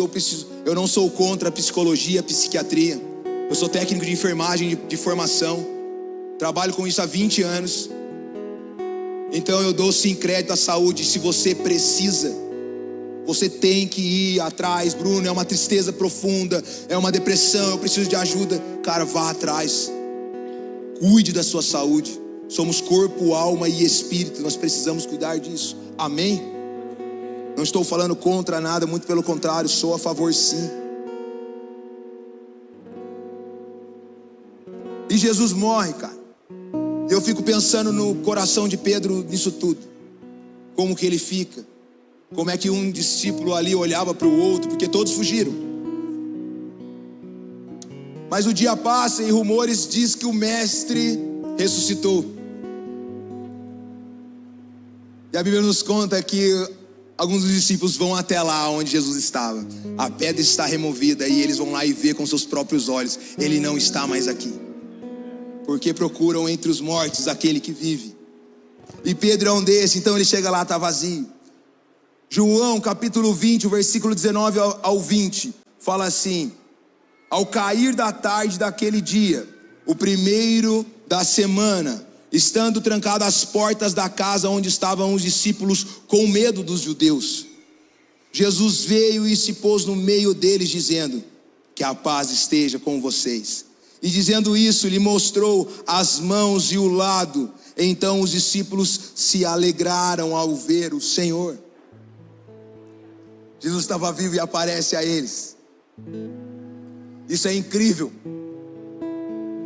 eu não sou contra a psicologia, a psiquiatria. Eu sou técnico de enfermagem de formação. Trabalho com isso há 20 anos. Então eu dou sim crédito à saúde. Se você precisa, você tem que ir atrás. Bruno, é uma tristeza profunda, é uma depressão, eu preciso de ajuda. Cara, vá atrás. Cuide da sua saúde. Somos corpo, alma e espírito. Nós precisamos cuidar disso. Amém? Não estou falando contra nada, muito pelo contrário, sou a favor sim. E Jesus morre, cara. Eu fico pensando no coração de Pedro nisso tudo. Como que ele fica? Como é que um discípulo ali olhava para o outro? Porque todos fugiram. Mas o dia passa e rumores diz que o mestre ressuscitou. E a Bíblia nos conta que alguns dos discípulos vão até lá onde Jesus estava. A pedra está removida e eles vão lá e vê com seus próprios olhos. Ele não está mais aqui. Porque procuram entre os mortos aquele que vive. E Pedro é um desses, então ele chega lá, está vazio. João capítulo 20, o versículo 19 ao 20, fala assim: ao cair da tarde daquele dia, o primeiro da semana, estando trancadas as portas da casa onde estavam os discípulos com medo dos judeus, Jesus veio e se pôs no meio deles, dizendo: que a paz esteja com vocês. E dizendo isso, lhe mostrou as mãos e o lado. Então os discípulos se alegraram ao ver o Senhor. Jesus estava vivo e aparece a eles. Isso é incrível.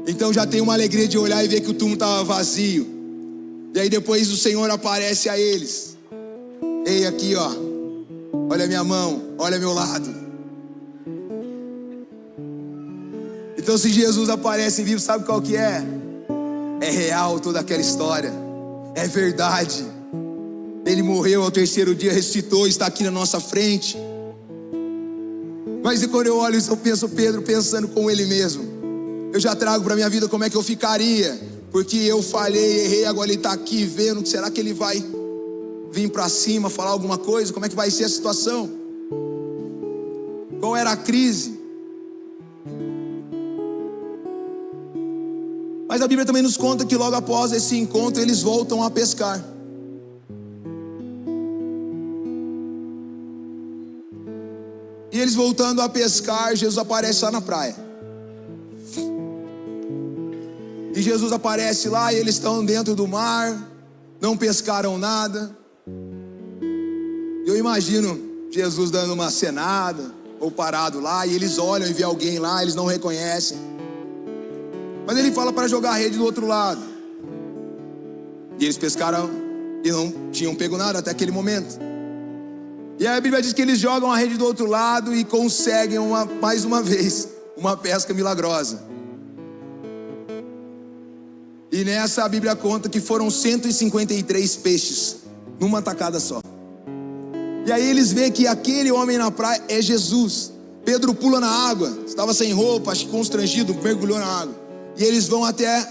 Então já tem uma alegria de olhar e ver que o túmulo estava vazio. E aí depois o Senhor aparece a eles. Ei, aqui ó, olha minha mão, olha meu lado. Então se Jesus aparece vivo, sabe qual que é? É real toda aquela história. É verdade. Ele morreu, ao terceiro dia ressuscitou, está aqui na nossa frente. Mas e quando eu olho isso, eu penso Pedro pensando com ele mesmo. Eu já trago para minha vida como é que eu ficaria, porque eu falhei, errei, agora ele está aqui vendo. Será que ele vai vir para cima, falar alguma coisa? Como é que vai ser a situação? Qual era a crise? Mas a Bíblia também nos conta que logo após esse encontro eles voltam a pescar. E eles voltando a pescar, Jesus aparece lá na praia. E Jesus aparece lá e eles estão dentro do mar, não pescaram nada. Eu imagino Jesus dando uma acenada, ou parado lá, e eles olham e vê alguém lá, eles não reconhecem. Mas ele fala para jogar a rede do outro lado. E eles pescaram e não tinham pego nada até aquele momento. E aí a Bíblia diz que eles jogam a rede do outro lado e conseguem mais uma vez uma pesca milagrosa. E nessa a Bíblia conta que foram 153 peixes numa tacada só. E aí eles veem que aquele homem na praia é Jesus. Pedro pula na água, estava sem roupa, acho que constrangido, mergulhou na água. E eles vão até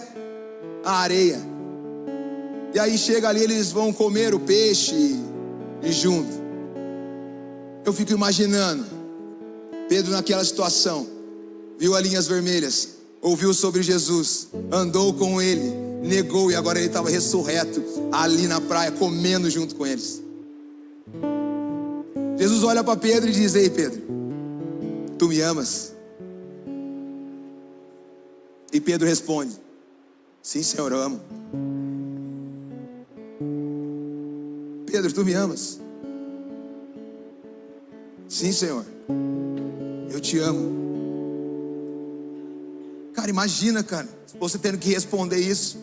a areia. E aí chega ali, eles vão comer o peixe e junto. Eu fico imaginando Pedro naquela situação. Viu as linhas vermelhas, ouviu sobre Jesus, andou com ele, negou, e agora ele estava ressurreto ali na praia, comendo junto com eles. Jesus olha para Pedro e diz: ei Pedro, tu me amas? E Pedro responde: sim, Senhor, eu amo. Pedro, tu me amas? Sim, Senhor, eu te amo. Cara, imagina, cara, você tendo que responder isso.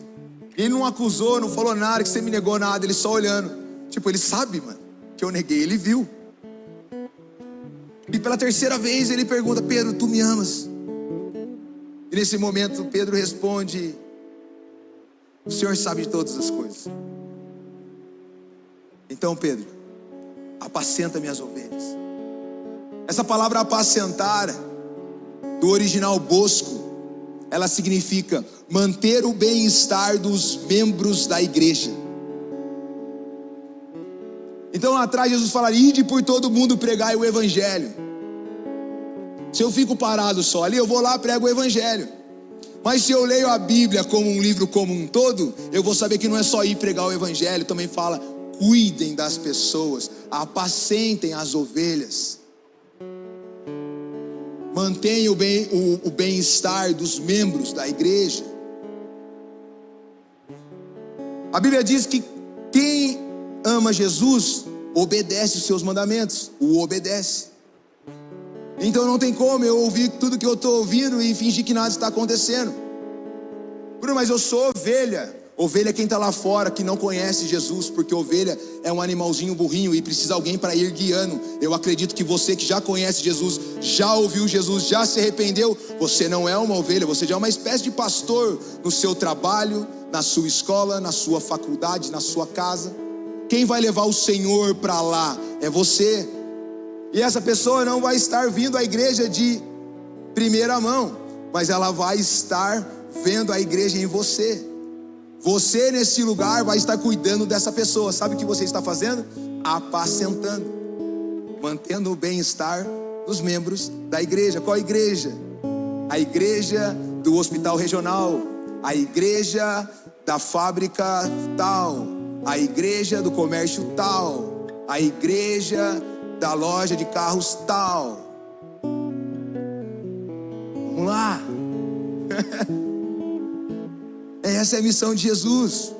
Ele não acusou, não falou nada, que você me negou nada, ele só olhando. Tipo, ele sabe, mano, que eu neguei, ele viu. E pela terceira vez ele pergunta: Pedro, tu me amas? E nesse momento Pedro responde: o Senhor sabe de todas as coisas. Então Pedro, apacenta minhas ovelhas. Essa palavra apacentar, do original bosco, ela significa manter o bem-estar dos membros da igreja. Então lá atrás Jesus fala: ide por todo mundo pregai o evangelho. Se eu fico parado só ali, eu vou lá, prego o evangelho. Mas se eu leio a Bíblia como um livro como um todo, eu vou saber que não é só ir pregar o evangelho. Também fala: cuidem das pessoas, apacentem as ovelhas. Mantenha o bem-estar dos membros da igreja. A Bíblia diz que quem ama Jesus obedece os seus mandamentos, o obedece. Então não tem como eu ouvir tudo que eu estou ouvindo e fingir que nada está acontecendo. Bruno, mas eu sou ovelha. Ovelha é quem está lá fora, que não conhece Jesus, porque ovelha é um animalzinho burrinho e precisa alguém para ir guiando. Eu acredito que você que já conhece Jesus, já ouviu Jesus, já se arrependeu, você não é uma ovelha, você já é uma espécie de pastor no seu trabalho, na sua escola, na sua faculdade, na sua casa. Quem vai levar o Senhor para lá é você. E essa pessoa não vai estar vindo à igreja de primeira mão, mas ela vai estar vendo a igreja em você. Você nesse lugar vai estar cuidando dessa pessoa. Sabe o que você está fazendo? Apacentando, mantendo o bem-estar dos membros da igreja. Qual igreja? A igreja do hospital regional, a igreja da fábrica tal, a igreja do comércio tal, a igreja da loja de carros tal. Vamos lá. Essa é a missão de Jesus.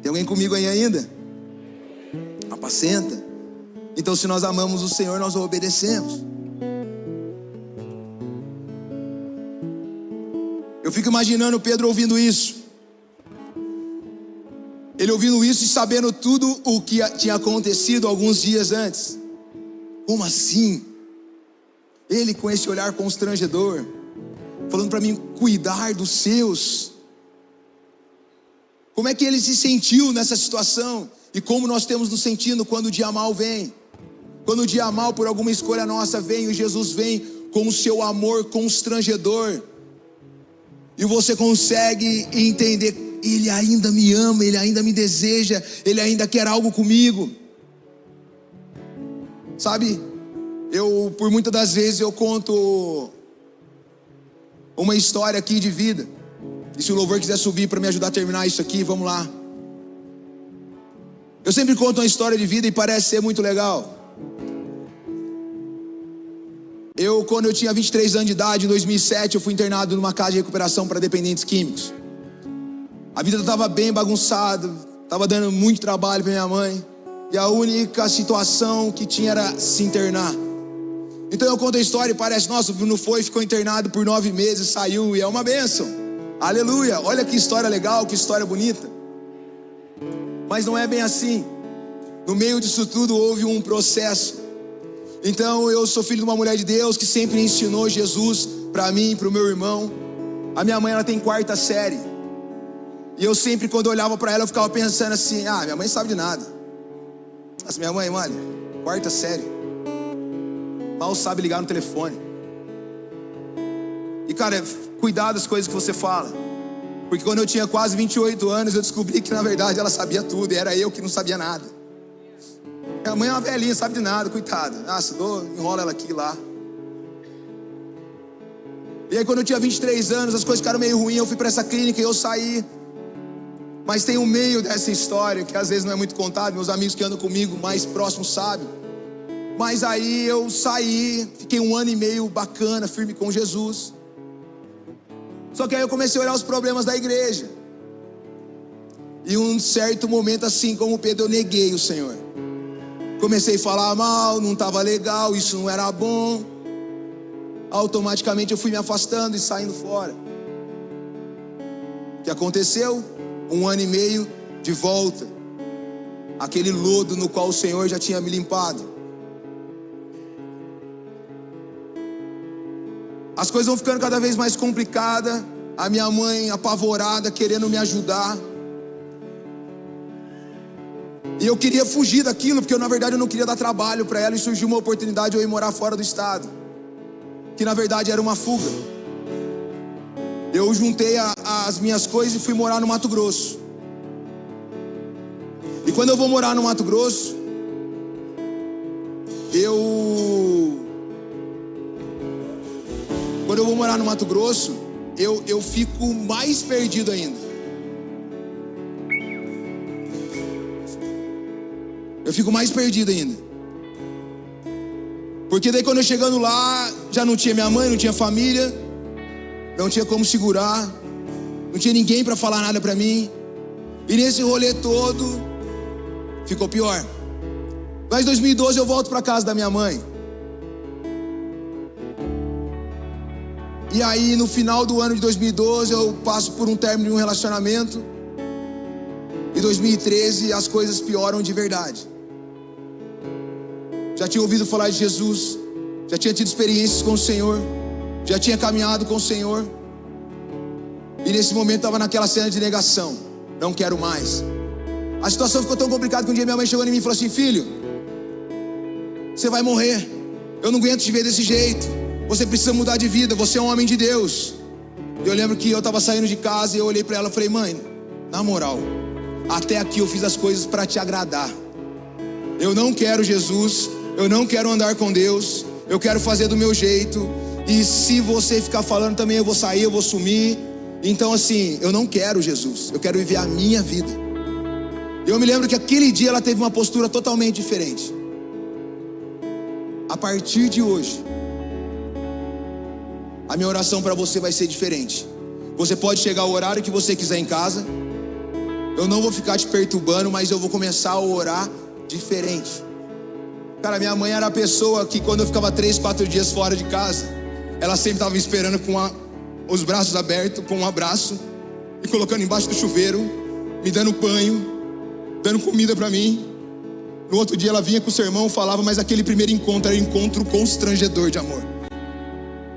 Tem alguém comigo aí ainda? Apacenta. Então, se nós amamos o Senhor, nós o obedecemos. Eu fico imaginando Pedro ouvindo isso. Ele ouvindo isso e sabendo tudo o que tinha acontecido alguns dias antes. Como assim? Ele com esse olhar constrangedor, falando para mim cuidar dos seus. Como é que ele se sentiu nessa situação? E como nós temos nos sentindo quando o dia mal vem? Quando o dia mal por alguma escolha nossa vem, e Jesus vem com o seu amor constrangedor, e você consegue entender, ele ainda me ama, ele ainda me deseja, ele ainda quer algo comigo. Sabe, por muitas das vezes eu conto uma história aqui de vida. E se o louvor quiser subir para me ajudar a terminar isso aqui, vamos lá. Eu sempre conto uma história de vida e parece ser muito legal. Quando eu tinha 23 anos de idade, em 2007, eu fui internado numa casa de recuperação para dependentes químicos. A vida estava bem bagunçada, estava dando muito trabalho para minha mãe. E a única situação que tinha era se internar. Então eu conto a história e parece, nossa, o Bruno ficou internado por 9 meses, saiu e é uma bênção. Aleluia, olha que história legal, que história bonita. Mas não é bem assim. No meio disso tudo houve um processo. Então eu sou filho de uma mulher de Deus que sempre ensinou Jesus para mim, para o meu irmão. A minha mãe, ela tem 4ª série. E eu sempre, quando eu olhava para ela, eu ficava pensando assim, minha mãe sabe de nada. Nossa, minha mãe, olha, 4ª série, mal sabe ligar no telefone. E cara, cuidado das coisas que você fala. Porque quando eu tinha quase 28 anos, eu descobri que na verdade ela sabia tudo, e era eu que não sabia nada. Minha mãe é uma velhinha, sabe de nada, coitada. Nossa, enrola ela aqui e lá. E aí quando eu tinha 23 anos, as coisas ficaram meio ruins, eu fui para essa clínica e eu saí. Mas tem um meio dessa história, que às vezes não é muito contado, meus amigos que andam comigo mais próximos sabem. Mas aí eu saí, fiquei 1 ano e meio bacana, firme com Jesus. Só que aí eu comecei a olhar os problemas da igreja. E um certo momento, assim como Pedro, eu neguei o Senhor. Comecei a falar mal, não estava legal, isso não era bom. Automaticamente eu fui me afastando e saindo fora. O que aconteceu? 1 ano e meio de volta. Aquele lodo no qual o Senhor já tinha me limpado. As coisas vão ficando cada vez mais complicadas. A minha mãe apavorada, querendo me ajudar. E eu queria fugir daquilo, porque na verdade eu não queria dar trabalho para ela. E surgiu uma oportunidade de eu ir morar fora do estado, que na verdade era uma fuga. Eu juntei as minhas coisas e fui morar no Mato Grosso. E quando eu vou morar no Mato Grosso, eu fico mais perdido ainda. Eu fico mais perdido ainda. Porque daí quando eu chegando lá, já não tinha minha mãe, não tinha família, não tinha como segurar, não tinha ninguém para falar nada para mim. E nesse rolê todo, ficou pior. Mas em 2012 eu volto para casa da minha mãe. E aí no final do ano de 2012 eu passo por um término de um relacionamento. Em 2013 as coisas pioram de verdade. Já tinha ouvido falar de Jesus, já tinha tido experiências com o Senhor, já tinha caminhado com o Senhor. E nesse momento estava naquela cena de negação. Não quero mais. A situação ficou tão complicada que um dia minha mãe chegou em mim e falou assim: filho, você vai morrer. Eu não aguento te ver desse jeito. Você precisa mudar de vida, você é um homem de Deus. Eu lembro que eu estava saindo de casa e eu olhei para ela e falei: mãe, na moral, até aqui eu fiz as coisas para te agradar. Eu não quero Jesus, eu não quero andar com Deus, eu quero fazer do meu jeito. E se você ficar falando também, eu vou sair, eu vou sumir. Então assim, eu não quero Jesus, eu quero viver a minha vida. Eu me lembro que aquele dia ela teve uma postura totalmente diferente. A partir de hoje, a minha oração para você vai ser diferente. Você pode chegar ao horário que você quiser em casa. Eu não vou ficar te perturbando, mas eu vou começar a orar diferente. Cara, minha mãe era a pessoa que quando eu ficava 3, 4 dias fora de casa, ela sempre estava me esperando com os braços abertos, com um abraço, e colocando embaixo do chuveiro, me dando banho, dando comida para mim. No outro dia ela vinha com o sermão, falava, mas aquele primeiro encontro era um encontro constrangedor de amor.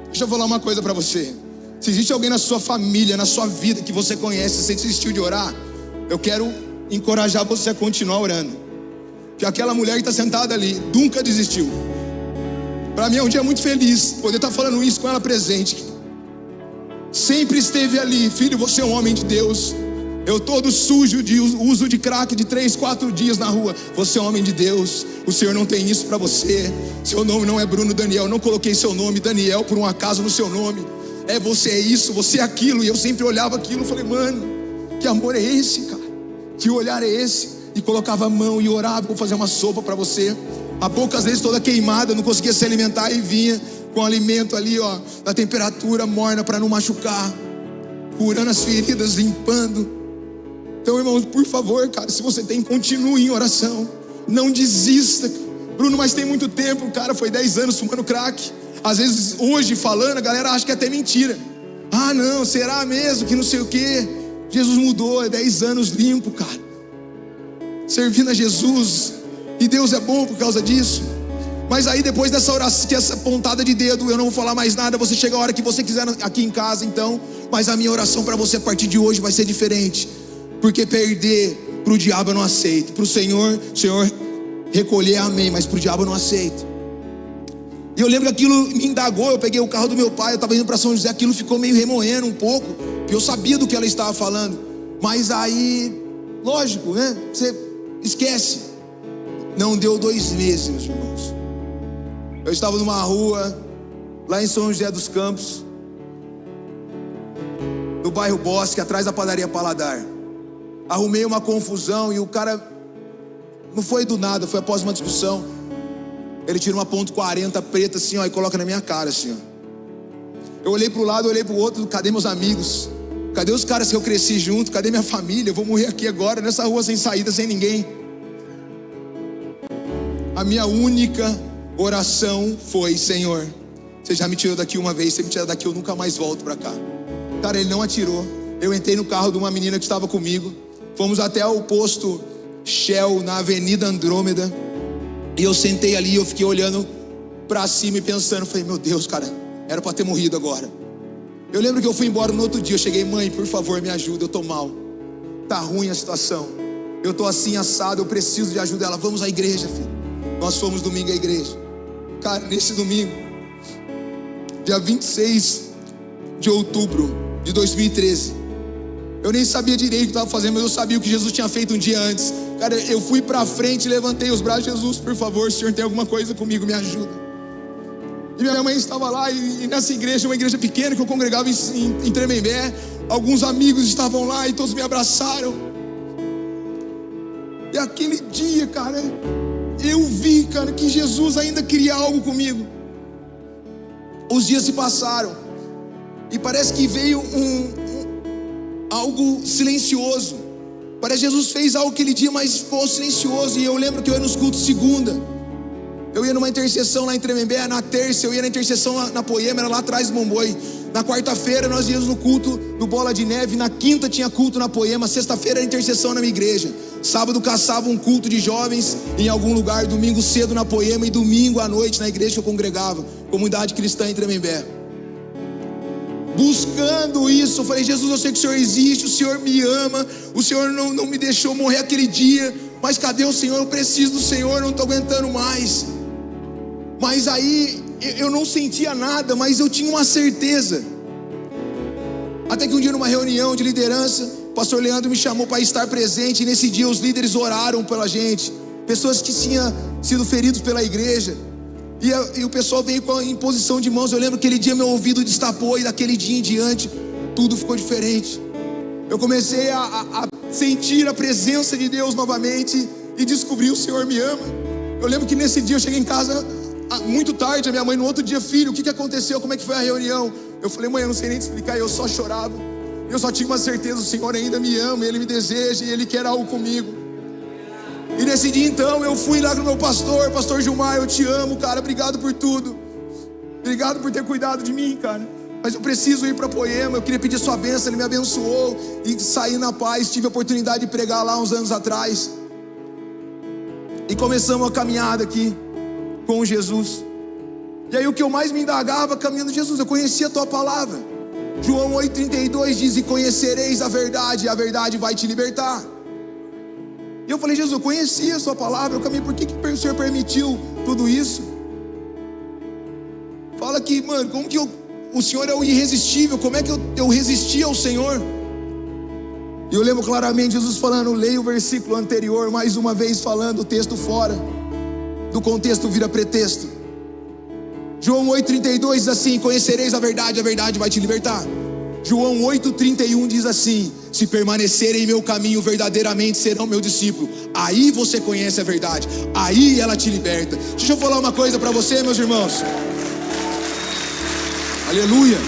Deixa eu falar uma coisa para você. Se existe alguém na sua família, na sua vida que você conhece, você desistiu de orar, eu quero encorajar você a continuar orando. Que aquela mulher que está sentada ali nunca desistiu. Para mim é um dia muito feliz poder estar falando isso com ela presente. Sempre esteve ali. Filho, você é um homem de Deus. Eu todo sujo de uso de crack de 3, 4 dias na rua. Você é um homem de Deus. O Senhor não tem isso para você. Seu nome não é Bruno Daniel. Não coloquei seu nome Daniel por um acaso no seu nome. Você é isso, você é aquilo. E eu sempre olhava aquilo e falei, mano, que amor é esse, cara? Que olhar é esse? E colocava a mão e orava, vou fazer uma sopa para você. A boca às vezes toda queimada, não conseguia se alimentar, e vinha com o alimento ali, ó, na temperatura morna para não machucar, curando as feridas, limpando. Então, irmãos, por favor, cara, se você tem, continue em oração. Não desista. Bruno, mas tem muito tempo, cara, foi 10 anos fumando crack. Às vezes, hoje falando, a galera acha que é até mentira. Ah, não, será mesmo que não sei o quê? Jesus mudou, é 10 anos limpo, cara, servindo a Jesus. E Deus é bom por causa disso. Mas aí depois dessa oração, que essa pontada de dedo, eu não vou falar mais nada. Você chega a hora que você quiser aqui em casa, então. Mas a minha oração para você a partir de hoje vai ser diferente. Porque perder para o diabo eu não aceito. Para o Senhor recolher, amém. Mas para o diabo eu não aceito. E eu lembro que aquilo me indagou. Eu peguei o carro do meu pai, eu estava indo para São José. Aquilo ficou meio remoendo um pouco, porque eu sabia do que ela estava falando. Mas aí, lógico, né? Você esquece. Não deu 2 meses, meus irmãos. Eu estava numa rua, lá em São José dos Campos, no bairro Bosque, atrás da padaria Paladar. Arrumei uma confusão e o cara, não foi do nada, foi após uma discussão. Ele tira uma .40 preta assim, ó, e coloca na minha cara assim, ó. Eu olhei para o lado, olhei para o outro, cadê meus amigos? Cadê os caras que eu cresci junto? Cadê minha família? Eu vou morrer aqui agora, nessa rua sem saída, sem ninguém. A minha única oração foi, Senhor, você já me tirou daqui uma vez, você me tira daqui, eu nunca mais volto para cá. Cara, ele não atirou. Eu entrei no carro de uma menina que estava comigo. Fomos até o posto Shell, na Avenida Andrômeda. E eu sentei ali, eu fiquei olhando para cima e pensando, falei, meu Deus, cara, era para ter morrido agora. Eu lembro que eu fui embora no outro dia, eu cheguei, mãe, por favor, me ajuda, eu tô mal. Tá ruim a situação. Eu tô assim assado, eu preciso de ajuda. Ela, vamos à igreja, filho. Nós fomos domingo à igreja. Cara, nesse domingo, dia 26 de outubro de 2013, eu nem sabia direito o que estava fazendo, mas eu sabia o que Jesus tinha feito um dia antes. Cara, eu fui para frente, levantei os braços, Jesus, por favor, Senhor, tem alguma coisa comigo, me ajuda. E minha mãe estava lá, e nessa igreja, uma igreja pequena que eu congregava em Tremembé, alguns amigos estavam lá e todos me abraçaram. E aquele dia, cara, eu vi, cara, que Jesus ainda queria algo comigo. Os dias se passaram e parece que veio algo silencioso. Parece que Jesus fez algo aquele dia, mas ficou silencioso. E eu lembro que eu ia nos cultos segunda, eu ia numa intercessão lá em Tremembé. Na terça eu ia na intercessão na Poema, era lá atrás do Momboi. Na quarta-feira nós íamos no culto do Bola de Neve. Na quinta tinha culto na Poema. Sexta-feira era intercessão na minha igreja. Sábado caçava um culto de jovens em algum lugar. Domingo cedo na Poema e domingo à noite na igreja que eu congregava, Comunidade Cristã em Tremembé. Buscando isso, eu falei, Jesus, eu sei que o Senhor existe, o Senhor me ama, o Senhor não me deixou morrer aquele dia, mas cadê o Senhor? Eu preciso do Senhor, não estou aguentando mais. Mas aí eu não sentia nada, mas eu tinha uma certeza. Até que um dia, numa reunião de liderança, o pastor Leandro me chamou para estar presente. E nesse dia os líderes oraram pela gente, pessoas que tinham sido feridos pela igreja. E o pessoal veio com a imposição de mãos. Eu lembro que aquele dia meu ouvido destapou, e daquele dia em diante tudo ficou diferente. Eu comecei a sentir a presença de Deus novamente e descobri o Senhor me ama. Eu lembro que nesse dia eu cheguei em casa muito tarde. A minha mãe no outro dia, filho, o que aconteceu? Como é que foi a reunião? Eu falei, mãe, eu não sei nem te explicar. Eu só chorava. Eu só tinha uma certeza, o Senhor ainda me ama, Ele me deseja e Ele quer algo comigo. E nesse dia então eu fui lá no meu pastor Gilmar, eu te amo, cara, obrigado por tudo. Obrigado por ter cuidado de mim, cara. Mas eu preciso ir para Poema, eu queria pedir sua bênção. Ele me abençoou e saí na paz. Tive a oportunidade de pregar lá uns anos atrás. E começamos a caminhada aqui com Jesus. E aí o que eu mais me indagava caminhando, Jesus, eu conhecia a tua palavra. João 8,32 diz, e conhecereis a verdade vai te libertar. E eu falei: Jesus, eu conhecia a sua palavra, eu caminhei, por que o Senhor permitiu tudo isso? Fala que, mano, como que o Senhor é o irresistível, como é que eu resisti ao Senhor? E eu lembro claramente Jesus falando, leia o versículo anterior, mais uma vez falando o texto fora do contexto, vira pretexto. João 8,32 diz assim: conhecereis a verdade vai te libertar. João 8,31 diz assim: se permanecerem em meu caminho, verdadeiramente serão meu discípulo. Aí você conhece a verdade, aí ela te liberta. Deixa eu falar uma coisa para você, meus irmãos. Aleluia.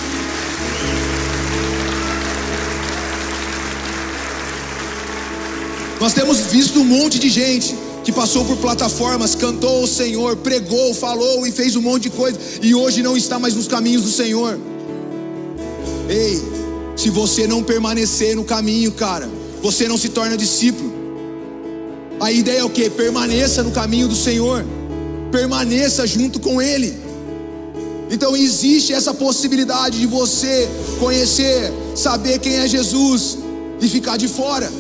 Nós temos visto um monte de gente que passou por plataformas, cantou o Senhor, pregou, falou e fez um monte de coisa, e hoje não está mais nos caminhos do Senhor. Ei, se você não permanecer no caminho, cara, você não se torna discípulo. A ideia é o quê? Permaneça no caminho do Senhor, permaneça junto com Ele. Então existe essa possibilidade de você conhecer, saber quem é Jesus e ficar de fora.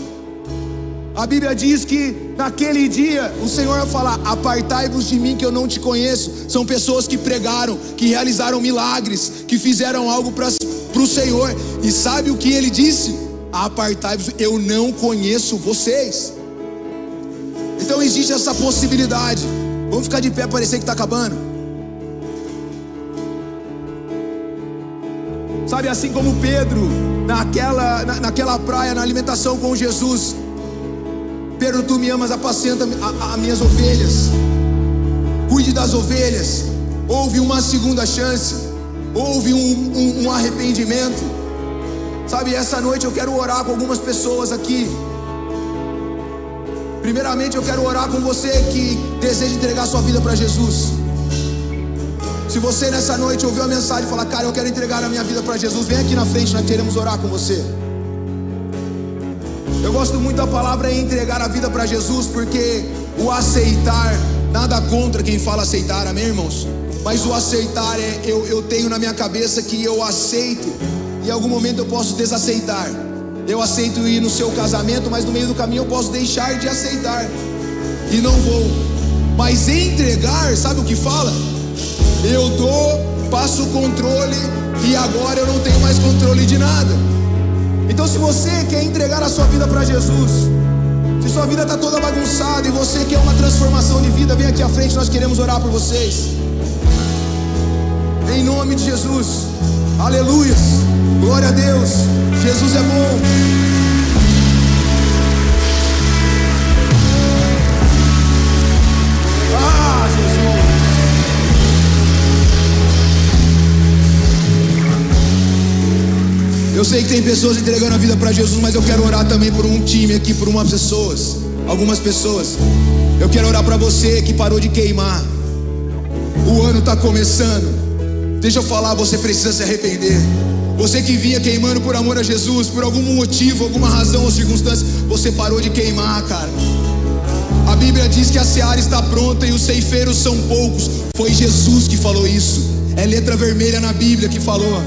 A Bíblia diz que naquele dia o Senhor vai falar: apartai-vos de mim que eu não te conheço. São pessoas que pregaram, que realizaram milagres, que fizeram algo para o Senhor. E sabe o que Ele disse? Apartai-vos, eu não conheço vocês. Então existe essa possibilidade. Vamos ficar de pé, parecer que está acabando. Sabe, assim como Pedro naquela praia, na alimentação com Jesus, Pedro, tu me amas, apacenta as minhas ovelhas, cuide das ovelhas. Houve uma segunda chance, houve um arrependimento. Sabe, essa noite eu quero orar com algumas pessoas aqui. Primeiramente eu quero orar com você que deseja entregar sua vida para Jesus. Se você nessa noite ouviu a mensagem e falar: cara, eu quero entregar a minha vida para Jesus, vem aqui na frente, nós queremos orar com você. Eu gosto muito da palavra entregar a vida para Jesus, porque o aceitar, nada contra quem fala aceitar, amém, irmãos? Mas o aceitar eu tenho na minha cabeça que eu aceito, e em algum momento eu posso desaceitar. Eu aceito ir no seu casamento, mas no meio do caminho eu posso deixar de aceitar e não vou. Mas entregar, sabe o que fala? Eu dou, passo o controle, e agora eu não tenho mais controle de nada. Então se você quer entregar a sua vida para Jesus, se sua vida está toda bagunçada e você quer uma transformação de vida, vem aqui à frente, nós queremos orar por vocês. Em nome de Jesus, aleluia, glória a Deus, Jesus é bom. Ah, Jesus. Eu sei que tem pessoas entregando a vida para Jesus, mas eu quero orar também por um time aqui, por algumas pessoas. Eu quero orar para você que parou de queimar. O ano está começando. Deixa eu falar, você precisa se arrepender. Você que vinha queimando por amor a Jesus, por algum motivo, alguma razão ou circunstância, você parou de queimar, cara. A Bíblia diz que a seara está pronta e os ceifeiros são poucos. Foi Jesus que falou isso. É letra vermelha na Bíblia que falou.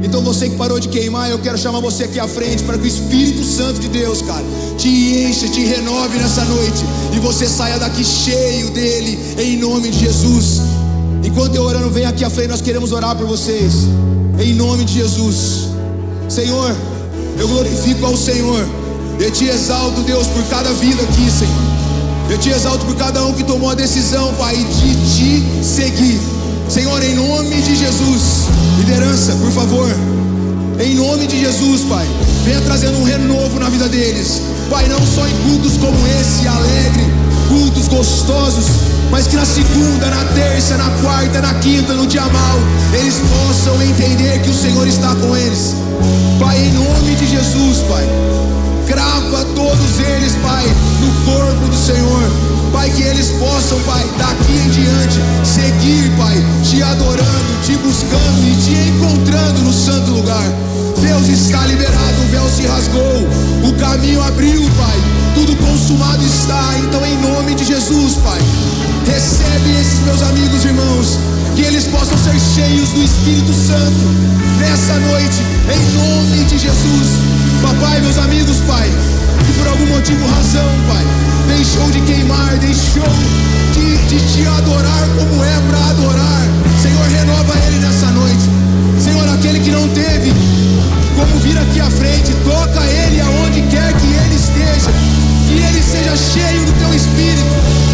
Então você que parou de queimar, eu quero chamar você aqui à frente para que o Espírito Santo de Deus, cara, te encha, te renove nessa noite, e você saia daqui cheio dele, em nome de Jesus. Enquanto eu orando, vem aqui à frente, nós queremos orar por vocês, em nome de Jesus. Senhor, eu glorifico ao Senhor, eu te exalto, Deus, por cada vida aqui, Senhor. Eu te exalto por cada um que tomou a decisão, Pai, de te seguir. Senhor, em nome de Jesus, liderança, por favor, em nome de Jesus, Pai, venha trazendo um renovo na vida deles, Pai, não só em cultos como esse, alegre, cultos gostosos, mas que na segunda, na terça, na quarta, na quinta, no dia mau, eles possam entender que o Senhor está com eles. Pai, em nome de Jesus, Pai, crava todos eles, Pai, no corpo do Senhor. Pai, que eles possam, Pai, daqui em diante, seguir, Pai, te adorando, te buscando e te encontrando no santo lugar. Deus, está liberado, o véu se rasgou, o caminho abriu, Pai, tudo consumado está. Então, em nome de Jesus, Pai, recebe esses meus amigos, irmãos, que eles possam ser cheios do Espírito Santo nessa noite, em nome de Jesus. Papai, meus amigos, Pai, que por algum motivo, razão, Pai, deixou de queimar, deixou de te adorar como é para adorar, Senhor, renova ele nessa noite. Senhor, aquele que não teve como vir aqui à frente, toca ele aonde quer que ele esteja, que ele seja cheio do teu Espírito.